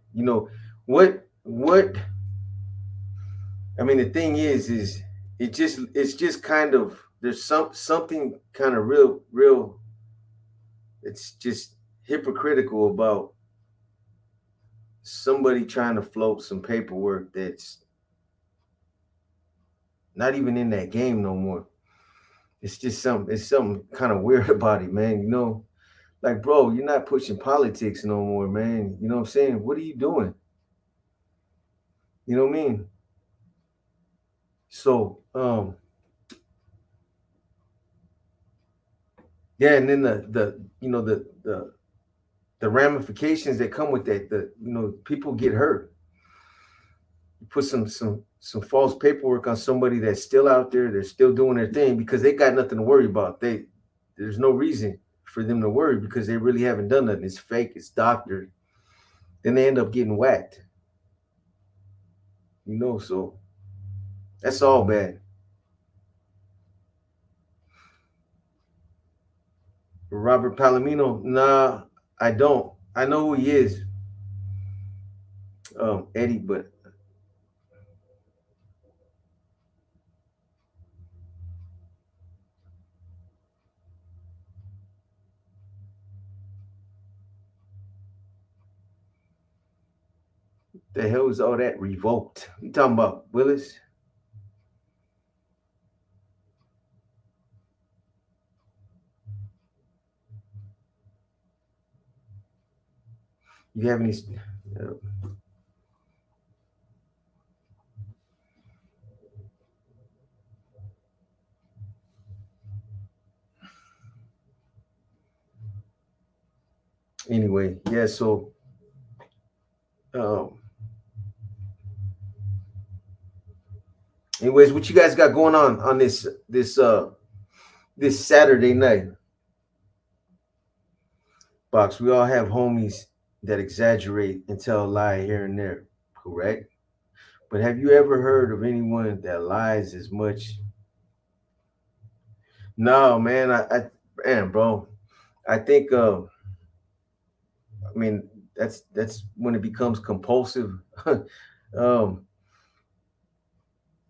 What I mean, the thing is it's just kind of, there's something kind of real it's just hypocritical about somebody trying to float some paperwork that's not even in that game no more. It's something kind of weird about it, man. Like, bro, you're not pushing politics no more, man. You know what I'm saying? What are you doing? You know what I mean? So, yeah, and then the ramifications that come with that, people get hurt. You put some false paperwork on somebody that's still out there, they're still doing their thing because they got nothing to worry about. There's no reason for them to worry because they really haven't done nothing. It's fake, it's doctored. Then they end up getting whacked. So that's all bad. Robert Palomino, nah, I don't. I know who he is, Eddie, but the hell is all that revoked? You talking about Willis? You have any? Anyway, yeah. So, anyways, what you guys got going on this Saturday night? Box, we all have homies that exaggerate and tell a lie here and there, correct? But have you ever heard of anyone that lies as much? No, man. Man, bro. I think. I mean, that's when it becomes compulsive. um,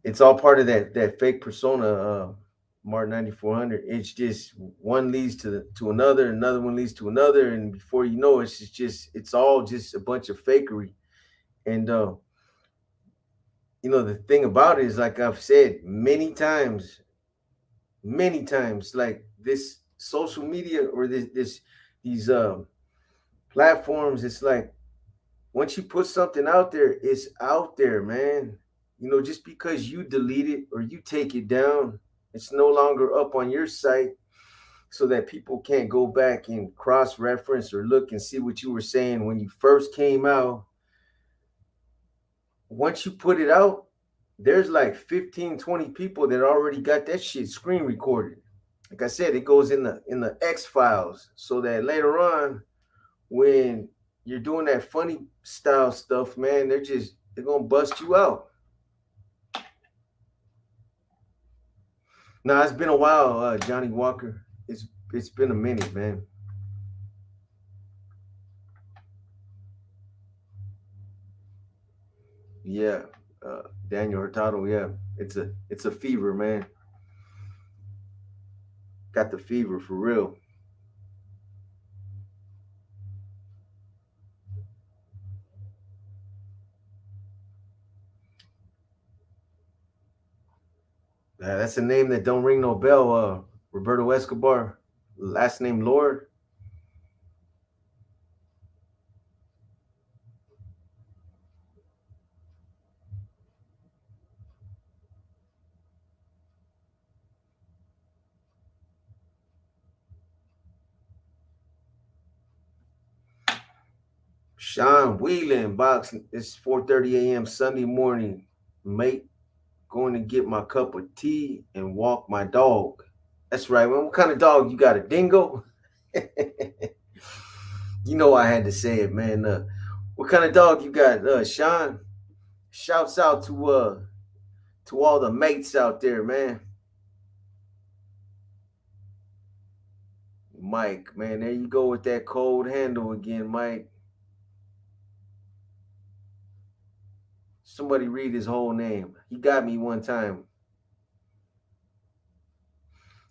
it's all part of that fake persona. Mark 9400. It's just one leads to another one leads to another, and before you know it, it's all just a bunch of fakery. And the thing about it is, like I've said many times, like this social media or these platforms, it's like once you put something out there, it's out there, man. Just because you delete it or you take it down, it's no longer up on your site so that people can't go back and cross reference or look and see what you were saying when you first came out. Once you put it out, there's like 15, 20 people that already got that shit screen recorded. Like I said, it goes in the X files so that later on, when you're doing that funny style stuff, man, they're gonna bust you out. Now it's been a while, Johnny Walker. It's been a minute, man. Yeah, Daniel Hurtado. Yeah, it's a fever, man. Got the fever for real. That's a name that don't ring no bell. Roberto Escobar, last name Lord. Sean Wheeling box. It's 4:30 a.m. Sunday morning, mate. Going to get my cup of tea and walk my dog. That's right, man. What kind of dog you got? A dingo? I had to say it, man. What kind of dog you got, Sean? Shouts out to all the mates out there, man. Mike, man, there you go with that cold handle again, Mike. Somebody read his whole name. He got me one time.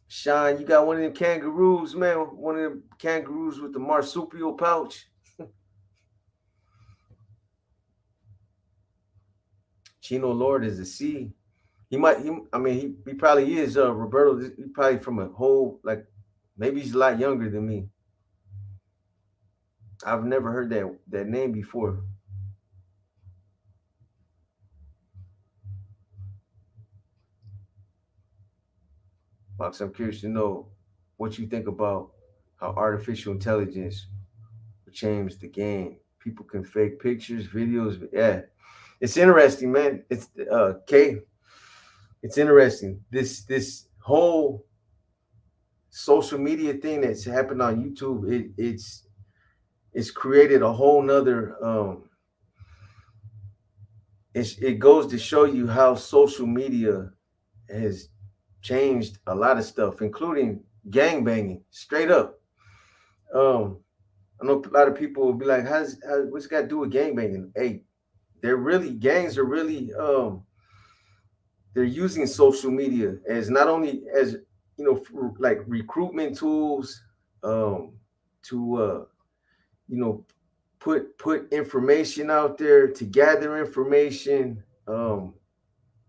Sean, you got one of them kangaroos, man. One of them kangaroos with the marsupial pouch. Chino Lord is a C. He might. I mean, he probably is. Roberto. He probably from a whole like. Maybe he's a lot younger than me. I've never heard that name before. Fox, I'm curious to know what you think about how artificial intelligence will change the game. People can fake pictures, videos. Yeah, it's interesting, man. It's K. It's interesting. This whole social media thing that's happened on YouTube. It's created a whole nother. It goes to show you how social media has changed a lot of stuff, including gang banging. Straight up. Um, I know a lot of people will be like, what's it got to do with gang banging? Hey, gangs are really they're using social media as not only as for, like recruitment tools, to you know put information out there, to gather information.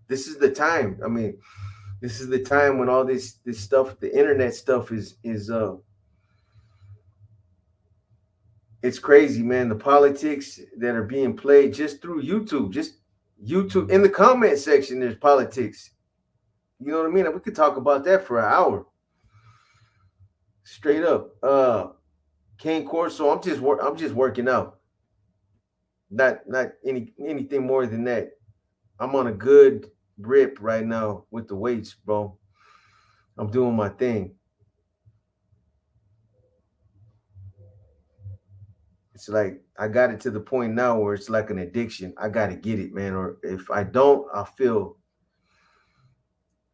This is the time. I mean, this is the time when all this stuff, the internet stuff, is it's crazy, man. The politics that are being played just through YouTube, just YouTube. In the comment section, there's politics. You know what I mean? We could talk about that for an hour, straight up. Kane Corso, I'm just working out. Not anything more than that. I'm on a good rip right now with the weights, bro. I'm doing my thing. It's like I got it to the point now where it's like an addiction. I got to get it, man. Or if I don't, I feel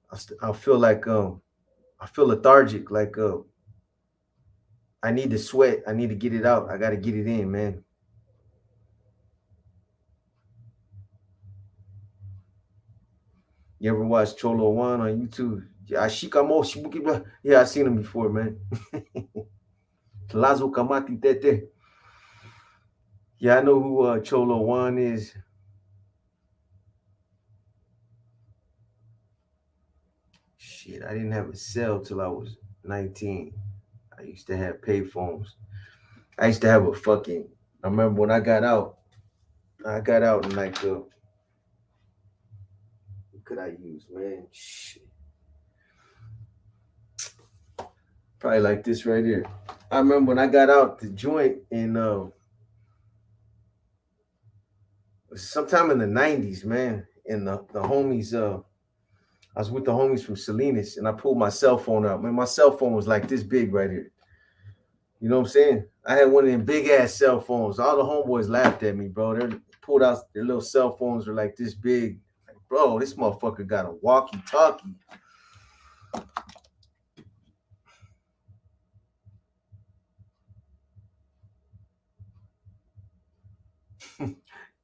like I feel lethargic. Like I need to sweat. I need to get it out. I got to get it in, man. You ever watch Cholo One on YouTube? Yeah, I seen him before, man. Lazo Kamati Tete. Yeah, I know who Cholo One is. Shit, I didn't have a cell till I was 19. I used to have pay phones. I used to have a fucking. I remember when I got out. I got out and like, what could I use, man? Shit. Probably like this right here. I remember when I got out the joint in sometime in the 90s, man. And the homies, I was with the homies from Salinas and I pulled my cell phone out. Man, my cell phone was like this big right here. You know what I'm saying? I had one of them big ass cell phones. All the homeboys laughed at me, bro. They pulled out their little cell phones were like this big. Like, bro, this motherfucker got a walkie-talkie.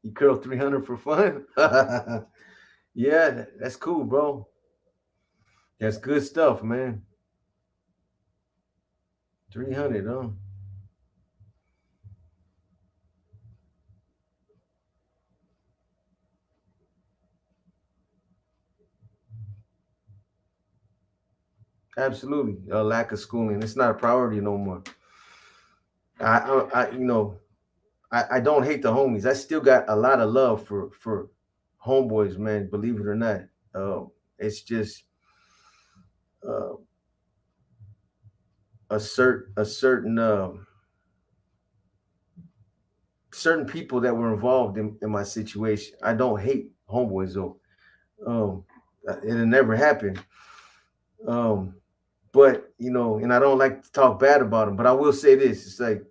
You curl 300 for fun? Yeah, that's cool, bro. That's good stuff, man. 300, huh? Absolutely. A lack of schooling. It's not a priority no more. You know, I don't hate the homies. I still got a lot of love for homeboys, man. Believe it or not, it's just uh, certain people that were involved in my situation. I don't hate homeboys though. Um, it'll never happen. Um, but you know, and I don't like to talk bad about them. But I will say this: it's like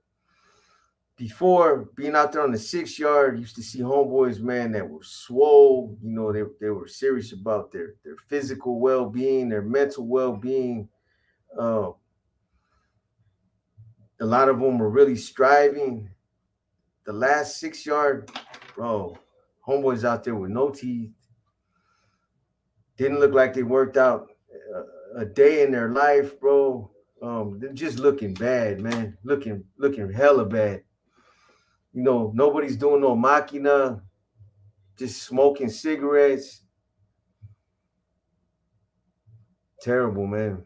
before being out there on the 6 yard, used to see homeboys, man, that were swole. You know, they were serious about their physical well being, their mental well being. Uh, a lot of them were really striving. The last 6 yard, bro, homeboys out there with no teeth, didn't look like they worked out a day in their life, bro. They're just looking bad, man. Looking hella bad. You know, nobody's doing no machina, just smoking cigarettes. Terrible, man.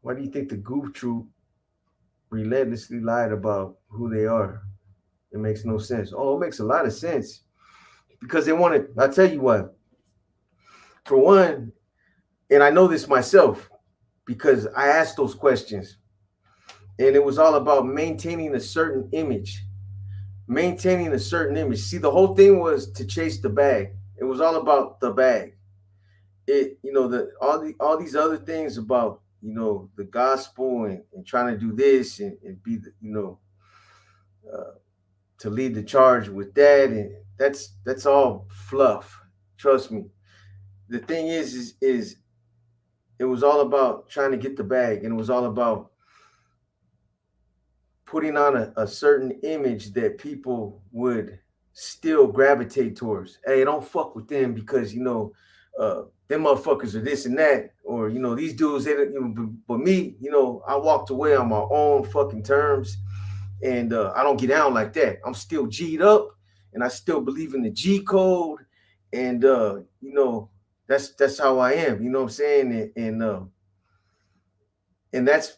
Why do you think the goof troop relentlessly lied about who they are? It makes no sense. Oh, it makes a lot of sense because they wanted. I'll tell you what. For one, and I know this myself because I asked those questions, and it was all about maintaining a certain image. Maintaining a certain image. See, the whole thing was to chase the bag. It was all about the bag. It, you know, all these other things about, you know, the gospel and trying to do this and be the, you know, uh, to lead the charge with that, and that's all fluff. Trust me. The thing is it was all about trying to get the bag, and it was all about putting on a certain image that people would still gravitate towards. Hey, don't fuck with them because, you know, them motherfuckers are this and that, or, you know, these dudes, they, you know, but me, you know, I walked away on my own fucking terms, and I don't get down like that. I'm still G'd up, and I still believe in the G code, and you know, that's how I am. You know what I'm saying? And that's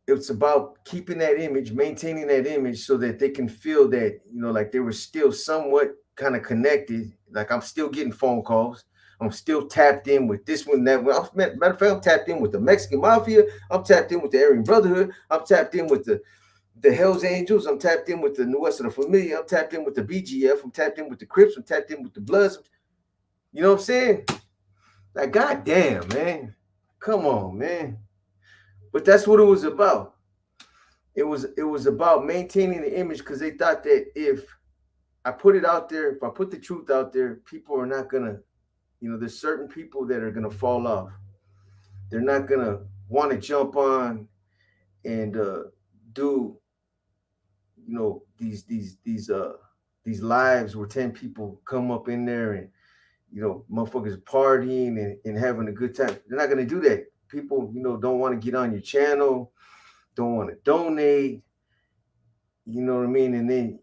it's about keeping that image, maintaining that image, so that they can feel that, you know, like they were still somewhat kind of connected. Like I'm still getting phone calls. I'm still tapped in with this one, that one. Matter of fact, I'm tapped in with the Mexican Mafia. I'm tapped in with the Aryan Brotherhood. I'm tapped in with the Hells Angels. I'm tapped in with the Nuestra de Familia. I'm tapped in with the BGF. I'm tapped in with the Crips. I'm tapped in with the Bloods. You know what I'm saying? Like, goddamn, man. Come on, man. But that's what it was about. it was about maintaining the image, because they thought that if I put it out there, if I put the truth out there, people are not gonna, there's certain people that are gonna fall off. They're not gonna want to jump on and do, these lives where 10 people come up in there and, motherfuckers partying and having a good time. They're not gonna do that. People, don't want to get on your channel, don't want to donate, you know what I mean? And then,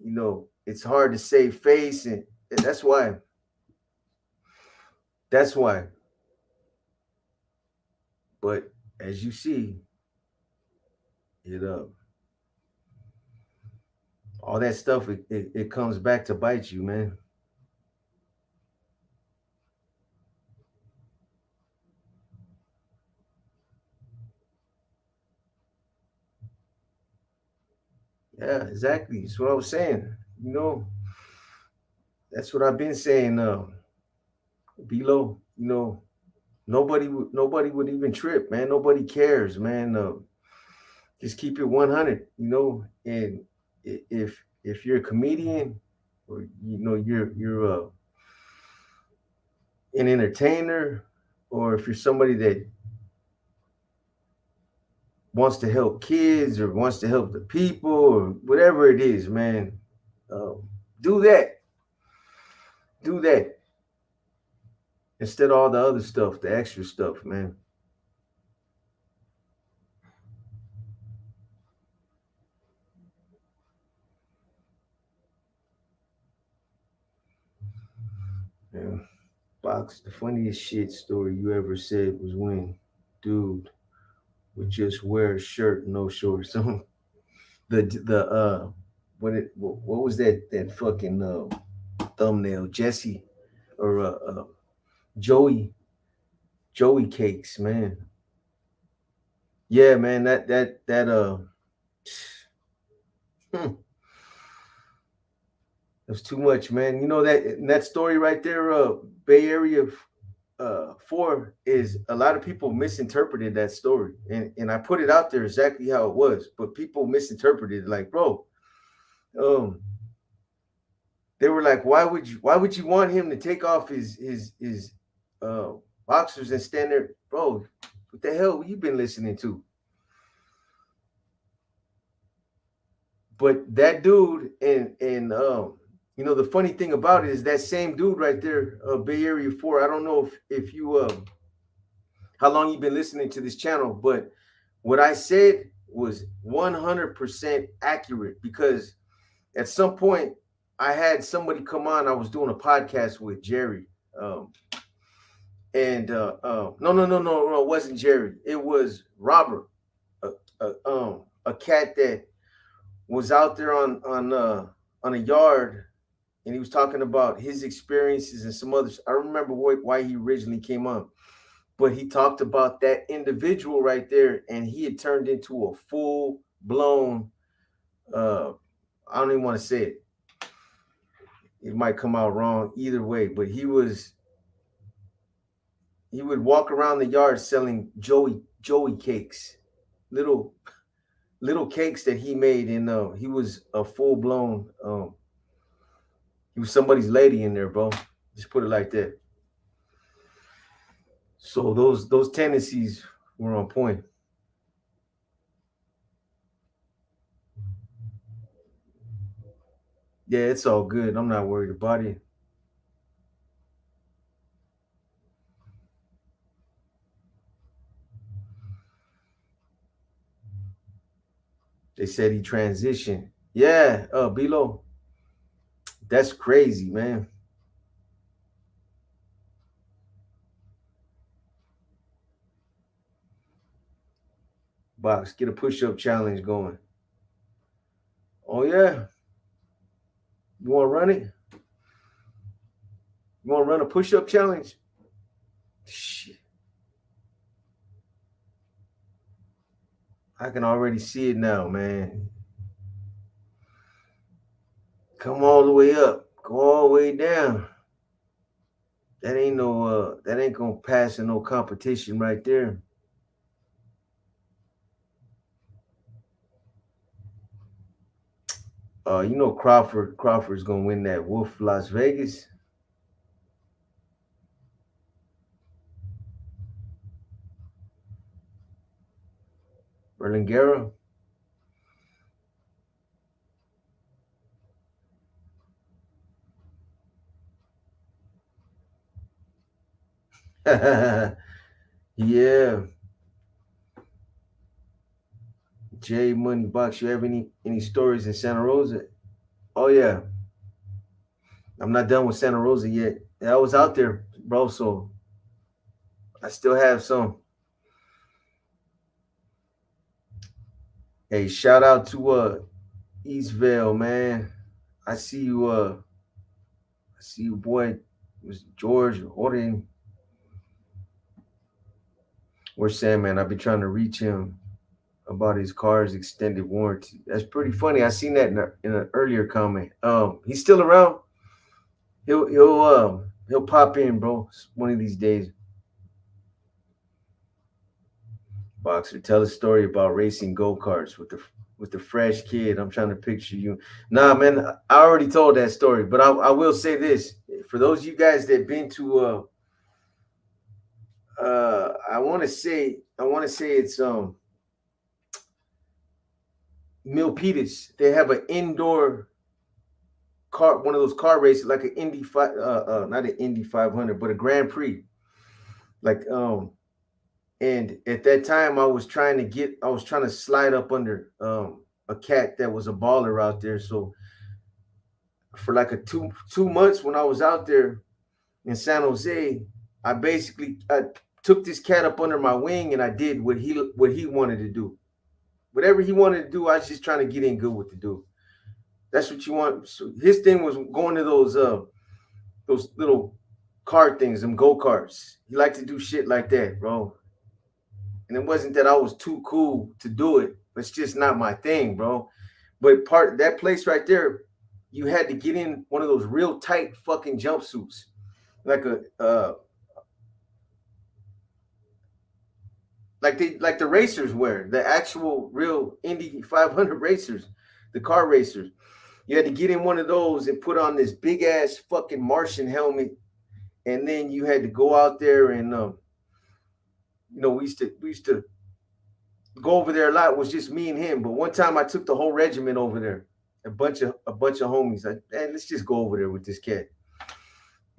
it's hard to save face, and that's why. That's why. But as you see, it all that stuff, it comes back to bite you, man. Yeah, exactly. That's what I was saying. That's what I've been saying. Below, nobody would even trip, man. Nobody cares, man. Just keep it 100, And if you're a comedian, or you're an entertainer, or if you're somebody that wants to help kids or wants to help the people or whatever it is, man, uh, do that. Do that instead of all the other stuff, the extra stuff, man. Yeah. Box, the funniest shit story you ever said was when dude would just wear a shirt, no shorts. The what was that fucking thumbnail? Jesse or Joey Joey Cakes, man. Yeah, man, that hmm, that's too much, man. That story right there, Bay Area 4, is a lot of people misinterpreted that story, and I put it out there exactly how it was, but people misinterpreted it, like, bro, um, they were like, why would you want him to take off his uh boxers and stand there, bro? What the hell you been listening to? But that dude, and the funny thing about it is that same dude right there, Bay Area 4. I don't know if you how long you've been listening to this channel, but what I said was 100% accurate, because at some point I had somebody come on. I was doing a podcast with Jerry, and no, it wasn't Jerry. It was Robert, a cat that was out there on a yard, and he was talking about his experiences and some others. I don't remember why he originally came on, but he talked about that individual right there, and he had turned into a full blown. I don't even want to say it. It might come out wrong either way, but he would walk around the yard selling Joey cakes, little little cakes that he made, and he was a full blown. He was somebody's lady in there, bro. Just put it like that. So those tendencies were on point. Yeah, it's all good. I'm not worried about it. They said he transitioned. Yeah, Below. That's crazy, man. Box, get a push-up challenge going. Oh yeah, you want to run it? You want to run a push-up challenge? Shit, I can already see it now, man. Come all the way up, go all the way down. That ain't gonna pass in no competition right there. You know Crawford's gonna win that Wolf Las Vegas. Berlingera. Yeah. J Money Box. You have any stories in Santa Rosa? Oh yeah. I'm not done with Santa Rosa yet. I was out there, bro, so I still have some. Hey, shout out to Eastvale, man. I see you I see you boy. It was George ordering. Where's Sam, man? I've been trying to reach him about his car's extended warranty. That's pretty funny. I seen that in an earlier comment. He's still around. He'll pop in, bro. One of these days. Boxer, tell a story about racing go-karts with the fresh kid. I'm trying to picture you. Nah, man, I already told that story, but I will say this. For those of you guys that been to I wanna say it's Milpitas. They have an indoor car, one of those car races, like an Indy five, not an Indy 500, but a Grand Prix. Like and at that time I was trying to slide up under a cat that was a baller out there. So for like a two months when I was out there in San Jose, I took this cat up under my wing and I did what he wanted to do. Whatever he wanted to do, I was just trying to get in good with the dude. That's what you want. So his thing was going to those little car things, them go-karts. He liked to do shit like that, bro. And it wasn't that I was too cool to do it. It's just not my thing, bro. But part that place right there, you had to get in one of those real tight fucking jumpsuits, like like the racers wear, the actual real Indy 500 racers, the car racers. You had to get in one of those and put on this big ass fucking Martian helmet, and then you had to go out there and we used to go over there a lot. It was just me and him. But one time I took the whole regiment over there, a bunch of homies. Man, let's just go over there with this cat.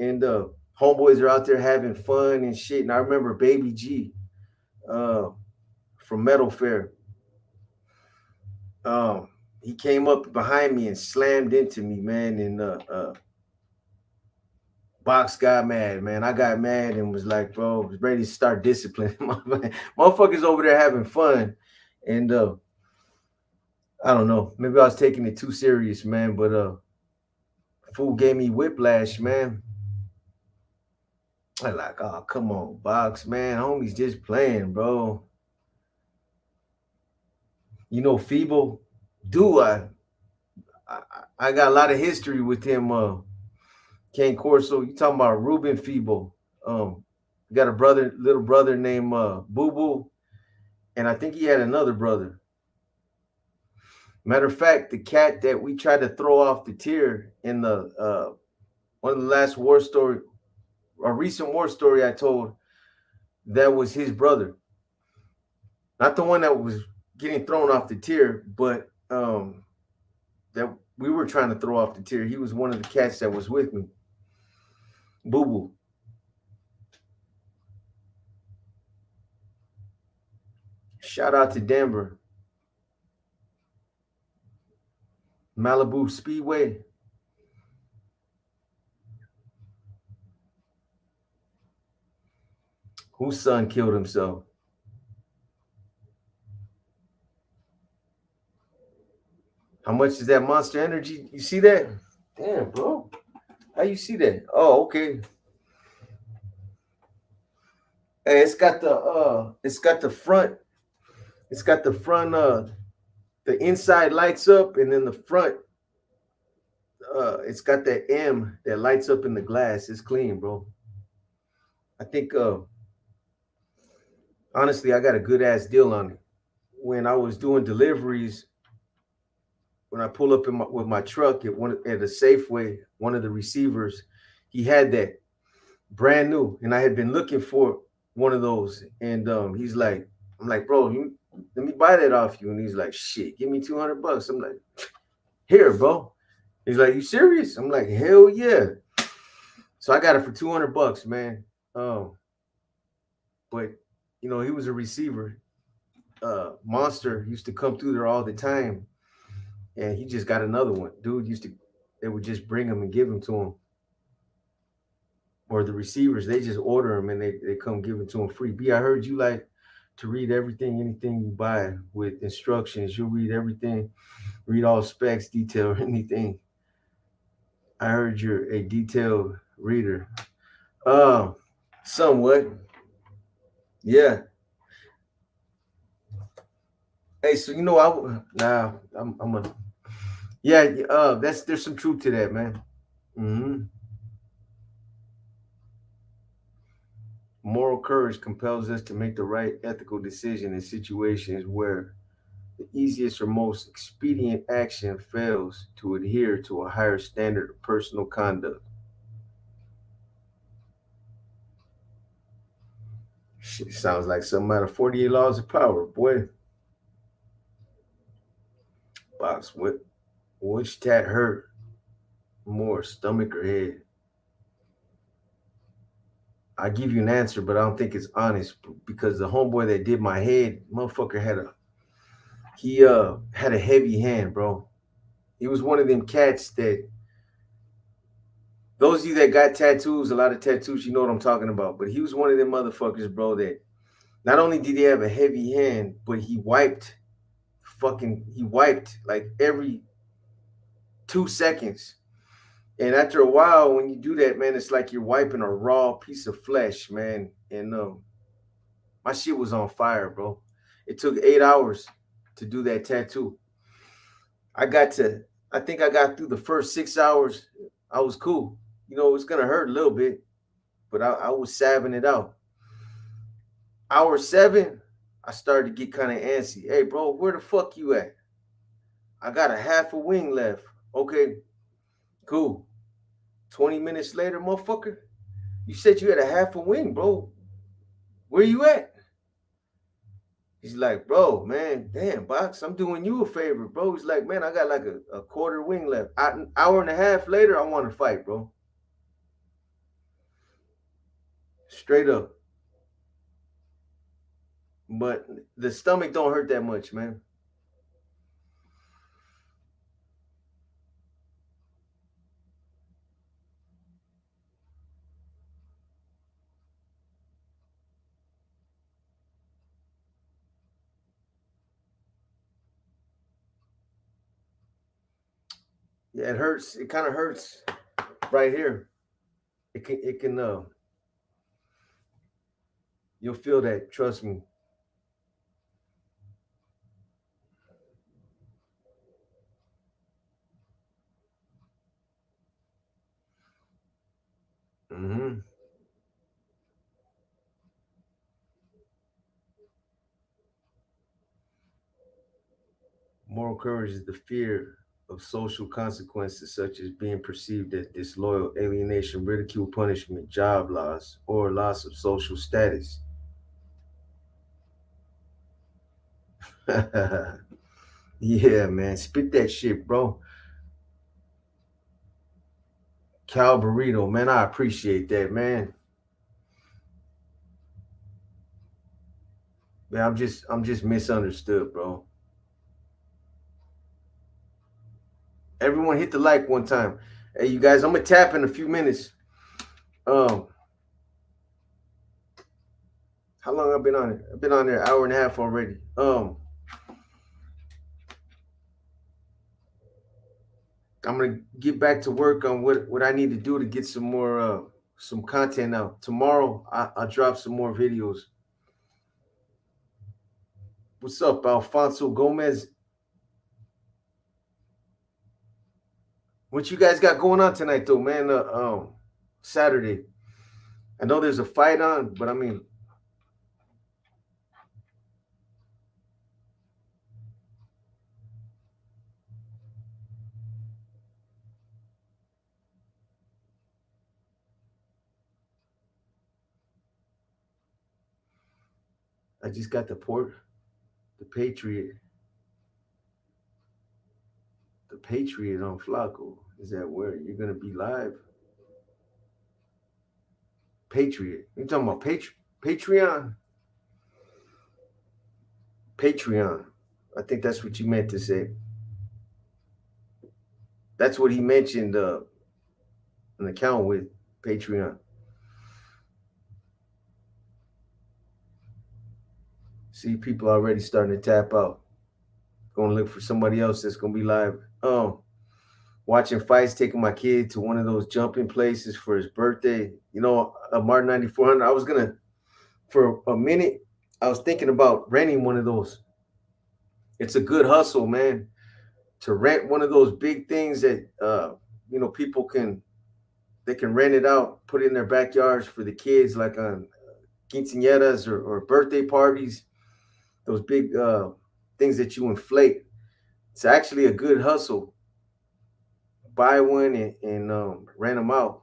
And homeboys are out there having fun and shit. And I remember Baby G uh, from Metal Fair. He came up behind me and slammed into me, man. And Box got mad, man. I got mad and was like, bro, was ready to start disciplining. Motherfuckers over there having fun. And I don't know. Maybe I was taking it too serious, man. But fool gave me whiplash, man. I like, oh, come on, Box, man. Homie's just playing, bro. You know, Feeble, do I I got a lot of history with him. Ken Corso, you talking about Ruben Feeble. Got a little brother named Boo Boo, and I think he had another brother. Matter of fact, the cat that we tried to throw off the tier in the one of the last war story, a recent war story I told, that was his brother. Not the one that was getting thrown off the tier, but that we were trying to throw off the tier. He was one of the cats that was with me. Boo Boo. Shout out to Denver. Malibu Speedway. Whose son killed himself? How much is that Monster Energy? You see that? Damn, bro. How you see that? Oh, okay. Hey, it's got the front the inside lights up, and then the front it's got that M that lights up in the glass. It's clean, bro. I think honestly I got a good ass deal on it. When I was doing deliveries, when I pull up with my truck at a Safeway, one of the receivers, he had that brand new, and I had been looking for one of those. And he's like, I'm like, bro, let me buy that off you. And he's like, shit, give me $200. I'm like, here, bro. He's like, you serious? I'm like, hell yeah. So I got it for $200, man. But you know, he was a receiver. Monster used to come through there all the time, and he just got another one. Dude used to, they would just bring him and give him to him. Or the receivers, they just order them and they come give it to them free. B, I heard you like to read everything, anything you buy with instructions. You'll read everything, read all specs, detail, anything. I heard you're a detailed reader. Somewhat. Yeah. Hey, so you know I'm a yeah, there's some truth to that, man. Mm-hmm. Moral courage compels us to make the right ethical decision in situations where the easiest or most expedient action fails to adhere to a higher standard of personal conduct. Shit sounds like something out of 48 Laws of Power, boy. Box, which tat hurt more, stomach or head? I give you an answer, but I don't think it's honest because the homeboy that did my head, motherfucker had a heavy hand, bro. He was one of them cats that those of you that got tattoos, a lot of tattoos, you know what I'm talking about. But he was one of them motherfuckers, bro, that not only did he have a heavy hand, but he wiped like every 2 seconds. And after a while, when you do that, man, it's like you're wiping a raw piece of flesh, man. And my shit was on fire, bro. It took 8 hours to do that tattoo. I got to, I think I got through the first 6 hours. I was cool. You know, it's gonna hurt a little bit, but I was salving it out. Hour 7, I started to get kind of antsy. Hey, bro, where the fuck you at? I got a half a wing left. Okay, cool. 20 minutes later, motherfucker, you said you had a half a wing, bro. Where you at? He's like, bro, man, damn, Box, I'm doing you a favor, bro. He's like, man, I got like a quarter wing left. An hour and a half later, I want to fight, bro. Straight up. But the stomach don't hurt that much, man. Yeah, it hurts. It kind of hurts right here. It can you'll feel that, trust me. Mm-hmm. Moral courage is the fear of social consequences such as being perceived as disloyal, alienation, ridicule, punishment, job loss, or loss of social status. Yeah, man. Spit that shit, bro. Cal Burrito, man. I appreciate that, man. Man, I'm just misunderstood, bro. Everyone hit the like one time. Hey, you guys, I'm gonna tap in a few minutes. Um, how long I've been on it? I've been on there an hour and a half already. I'm gonna get back to work on what I need to do to get some content out. Tomorrow I'll drop some more videos. What's up, Alfonso Gomez? What you guys got going on tonight, though, man? Saturday. I know there's a fight on, but I mean, I just got the Patriot. The Patriot on Flacco. Is that where you're gonna be live? Patriot. You talking about Patreon? Patreon. I think that's what you meant to say. That's what he mentioned. An account with Patreon. See, people already starting to tap out. Going to look for somebody else that's going to be live. Watching fights, taking my kid to one of those jumping places for his birthday. You know, a Martin 9400. I was going to, for a minute, I was thinking about renting one of those. It's a good hustle, man, to rent one of those big things that, people can rent it out, put it in their backyards for the kids, like on quinceañeras or birthday parties. Those big things that you inflate. It's actually a good hustle. Buy one and rent them out.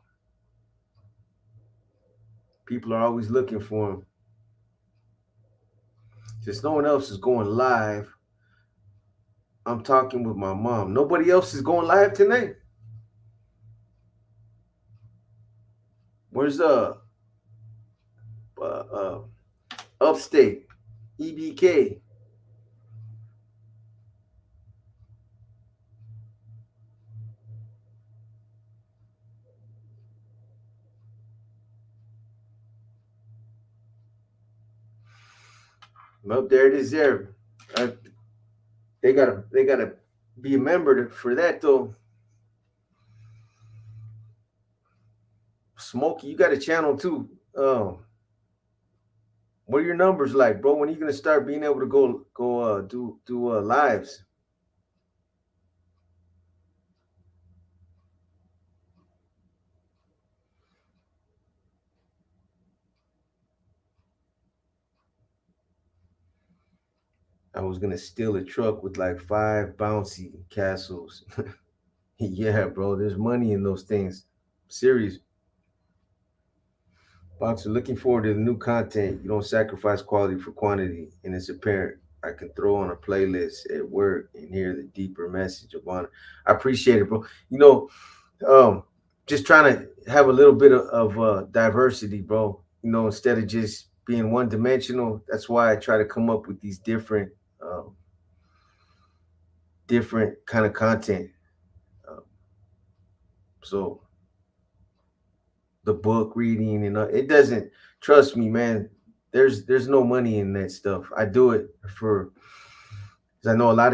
People are always looking for them. Since no one else is going live, I'm talking with my mom. Nobody else is going live tonight. Where's Upstate, EBK? Well, there it is. There, they gotta be a member for that though. Smokey, you got a channel too. What are your numbers like, bro? When are you gonna start being able to go do lives? I was gonna steal a truck with like 5 bouncy castles. Yeah, bro. There's money in those things. Serious. Boxer, looking forward to the new content. You don't sacrifice quality for quantity, and it's apparent. I can throw on a playlist at work and hear the deeper message of honor. I appreciate it, bro. Um, just trying to have a little bit of diversity, bro. Instead of just being one dimensional. That's why I try to come up with these different kind of content. Um, so the book reading and it doesn't, trust me, man. There's no money in that stuff. I do it for because I know a lot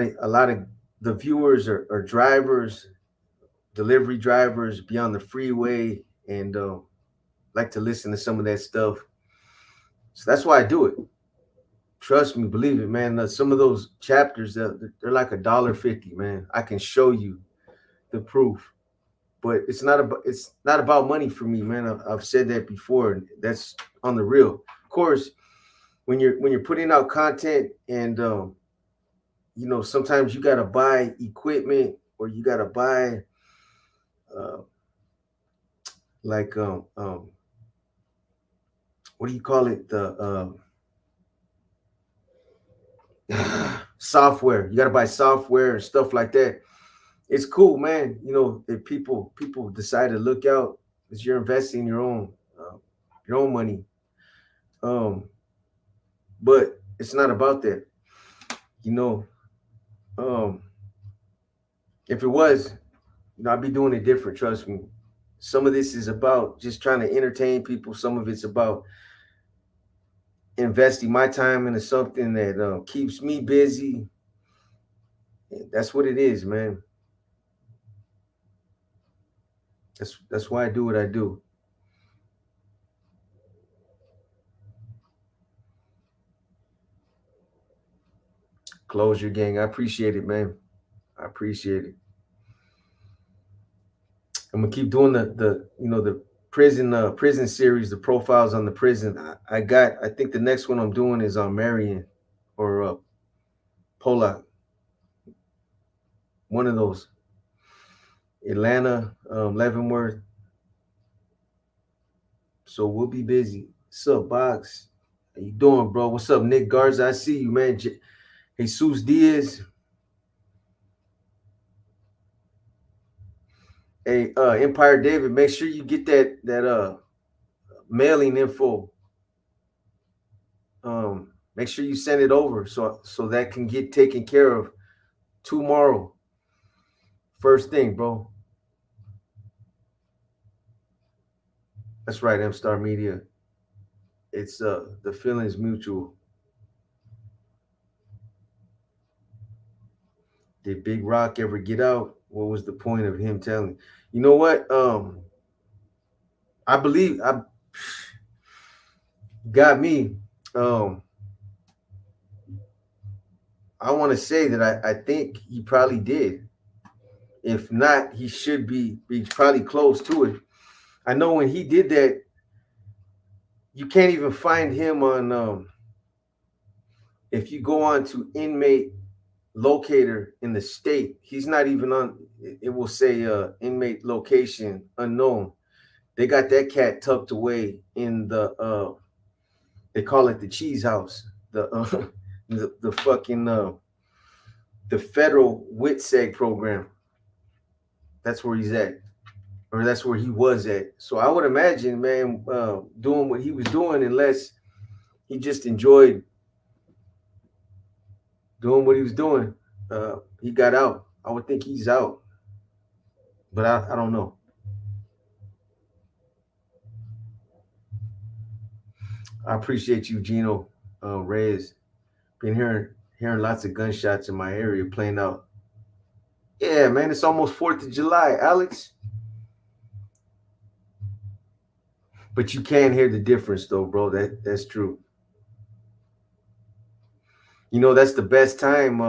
of the viewers are drivers, delivery drivers, be on the freeway, and like to listen to some of that stuff. So that's why I do it. Trust me, believe it, man. Some of those chapters, they're like $1.50, man. I can show you the proof, but it's not about money for me, man. I've said that before, and that's on the real. Of course, when you're putting out content, and sometimes you gotta buy equipment, or you gotta buy uh, like what do you call it, the software. You gotta buy software and stuff like that. It's cool, man. If people decide to look out, because you're investing your own money. Um, but it's not about that. You know, um, if it was, I'd be doing it different. Trust me. Some of this is about just trying to entertain people. Some of it's about investing my time into something that keeps me busy. That's what it is, man. That's why I do what I do. Closure gang. I appreciate it, man. I appreciate it. I'm gonna keep doing the prison series, the profiles on the prison. I think the next one I'm doing is on Marion or Polak, one of those. Atlanta, Leavenworth. So we'll be busy. Sup, Box? How you doing, bro? What's up, Nick Garza? I see you, man. Jesus Diaz. Hey, Empire David, make sure you get that mailing info. Make sure you send it over so that can get taken care of tomorrow. First thing, bro. That's right, M Star Media. It's the feeling's mutual. Did Big Rock ever get out? What was the point of him telling? You know what? I believe I got me. Um, I want to say that I think he probably did. If not, he should be probably close to it. I know when he did that, you can't even find him on. If you go on to inmate locator in the state, he's not even on. It will say inmate location unknown. They got that cat tucked away in the. They call it the cheese house. The fucking the federal WITSEG program. That's where he's at, or that's where he was at. So I would imagine, man, doing what he was doing, unless he just enjoyed doing what he was doing. He got out. I would think he's out, but I don't know. I appreciate you, Gino Reyes. Been hearing lots of gunshots in my area playing out. Yeah, man, it's almost 4th of July, Alex. But you can hear the difference, though, bro. That's true. You know, that's the best time.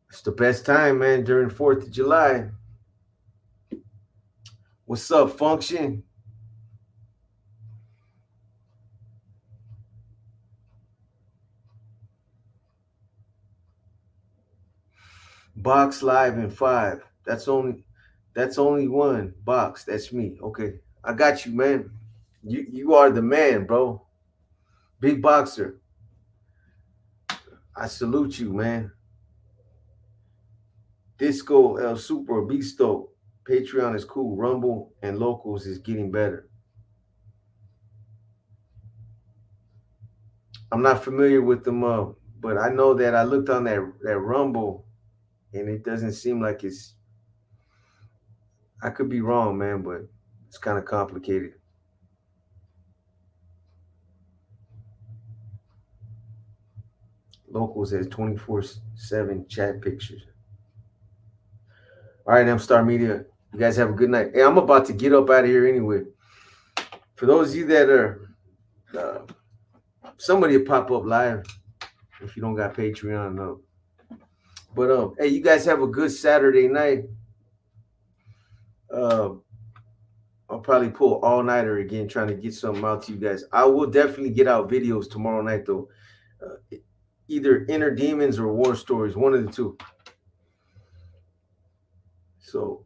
It's the best time, man, during 4th of July. What's up, Function? Box live in 5. That's only one box. That's me. Okay. I got you, man. You are the man, bro. Big boxer. I salute you, man. Disco El Super Bisto. Patreon is cool. Rumble and Locals is getting better. I'm not familiar with them, but I know that I looked on that Rumble, and it doesn't seem like it's. I could be wrong, man, but it's kind of complicated. Locals has 24/7 chat pictures. All right, M Star Media. You guys have a good night. Hey, I'm about to get up out of here anyway. For those of you that are, somebody will pop up live if you don't got Patreon. No. But hey, you guys have a good Saturday night. Uh, I'll probably pull all nighter again, trying to get something out to you guys. I will definitely get out videos tomorrow night, though. Either Inner Demons or War Stories, one of the two. So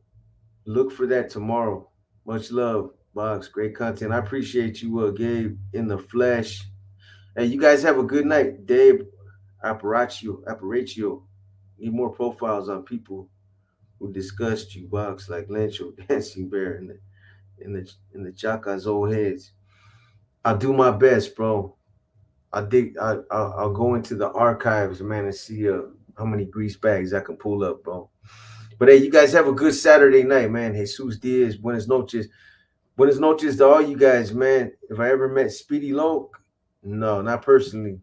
look for that tomorrow. Much love, Box. Great content. I appreciate you, Gabe, in the flesh. Hey, you guys have a good night. Dave Apparatio. Need more profiles on people who discussed you, Box, like Lencho, Dancing Bear, in the Chaka's old heads. I'll do my best, bro. I'll go into the archives, man, and see how many grease bags I can pull up, bro. But hey, you guys have a good Saturday night, man. Jesus Diaz, buenas noches. Buenas noches to all you guys, man. If I ever met Speedy Low, no, not personally.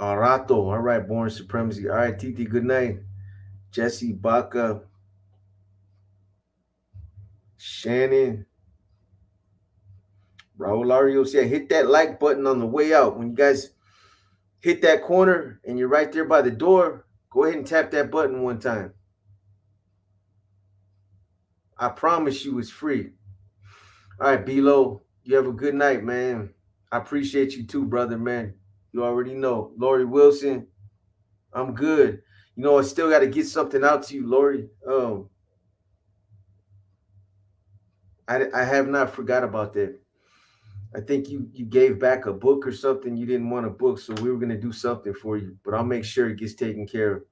Arato, all right, Born Supremacy. All right, Titi, good night. Jesse, Baca, Shannon, Raul Arios. Yeah, hit that like button on the way out. When you guys hit that corner and you're right there by the door, go ahead and tap that button one time. I promise you it's free. All right, B-Lo, you have a good night, man. I appreciate you too, brother, man. You already know. Lori Wilson, I'm good. You know, I still got to get something out to you, Lori. I have not forgot about that. I think you gave back a book or something. You didn't want a book, so we were gonna do something for you. But I'll make sure it gets taken care of.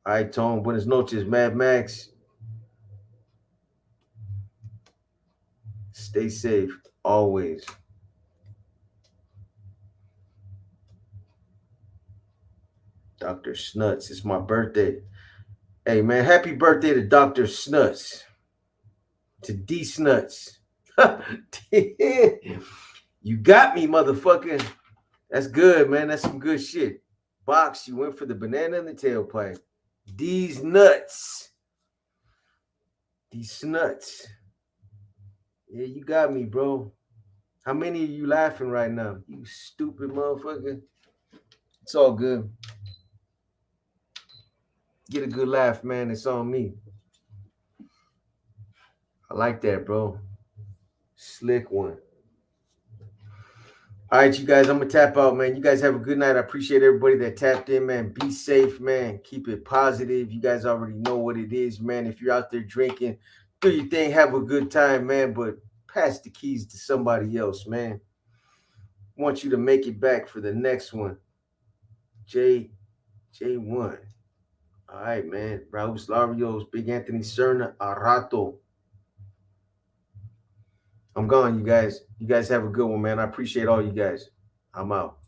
All right, Tone. Buenas noches, Mad Max. Stay safe always. Dr. Snuts. It's my birthday. Hey man, happy birthday to Dr. Snuts. To D Snuts. You got me, motherfucker. That's good, man. That's some good shit. Box, you went for the banana and the tailpipe. These nuts. These snuts. Yeah, you got me, bro. How many of you laughing right now? You stupid motherfucker. It's all good. Get a good laugh, man. It's on me. I like that, bro. Slick one. All right, you guys, I'm going to tap out, man. You guys have a good night. I appreciate everybody that tapped in, man. Be safe, man. Keep it positive. You guys already know what it is, man. If you're out there drinking, do your thing. Have a good time, man. But pass the keys to somebody else, man. I want you to make it back for the next one. J1. All right, man. Raul Slarios, Big Anthony Cerna, Arato. I'm gone, you guys. You guys have a good one, man. I appreciate all you guys. I'm out.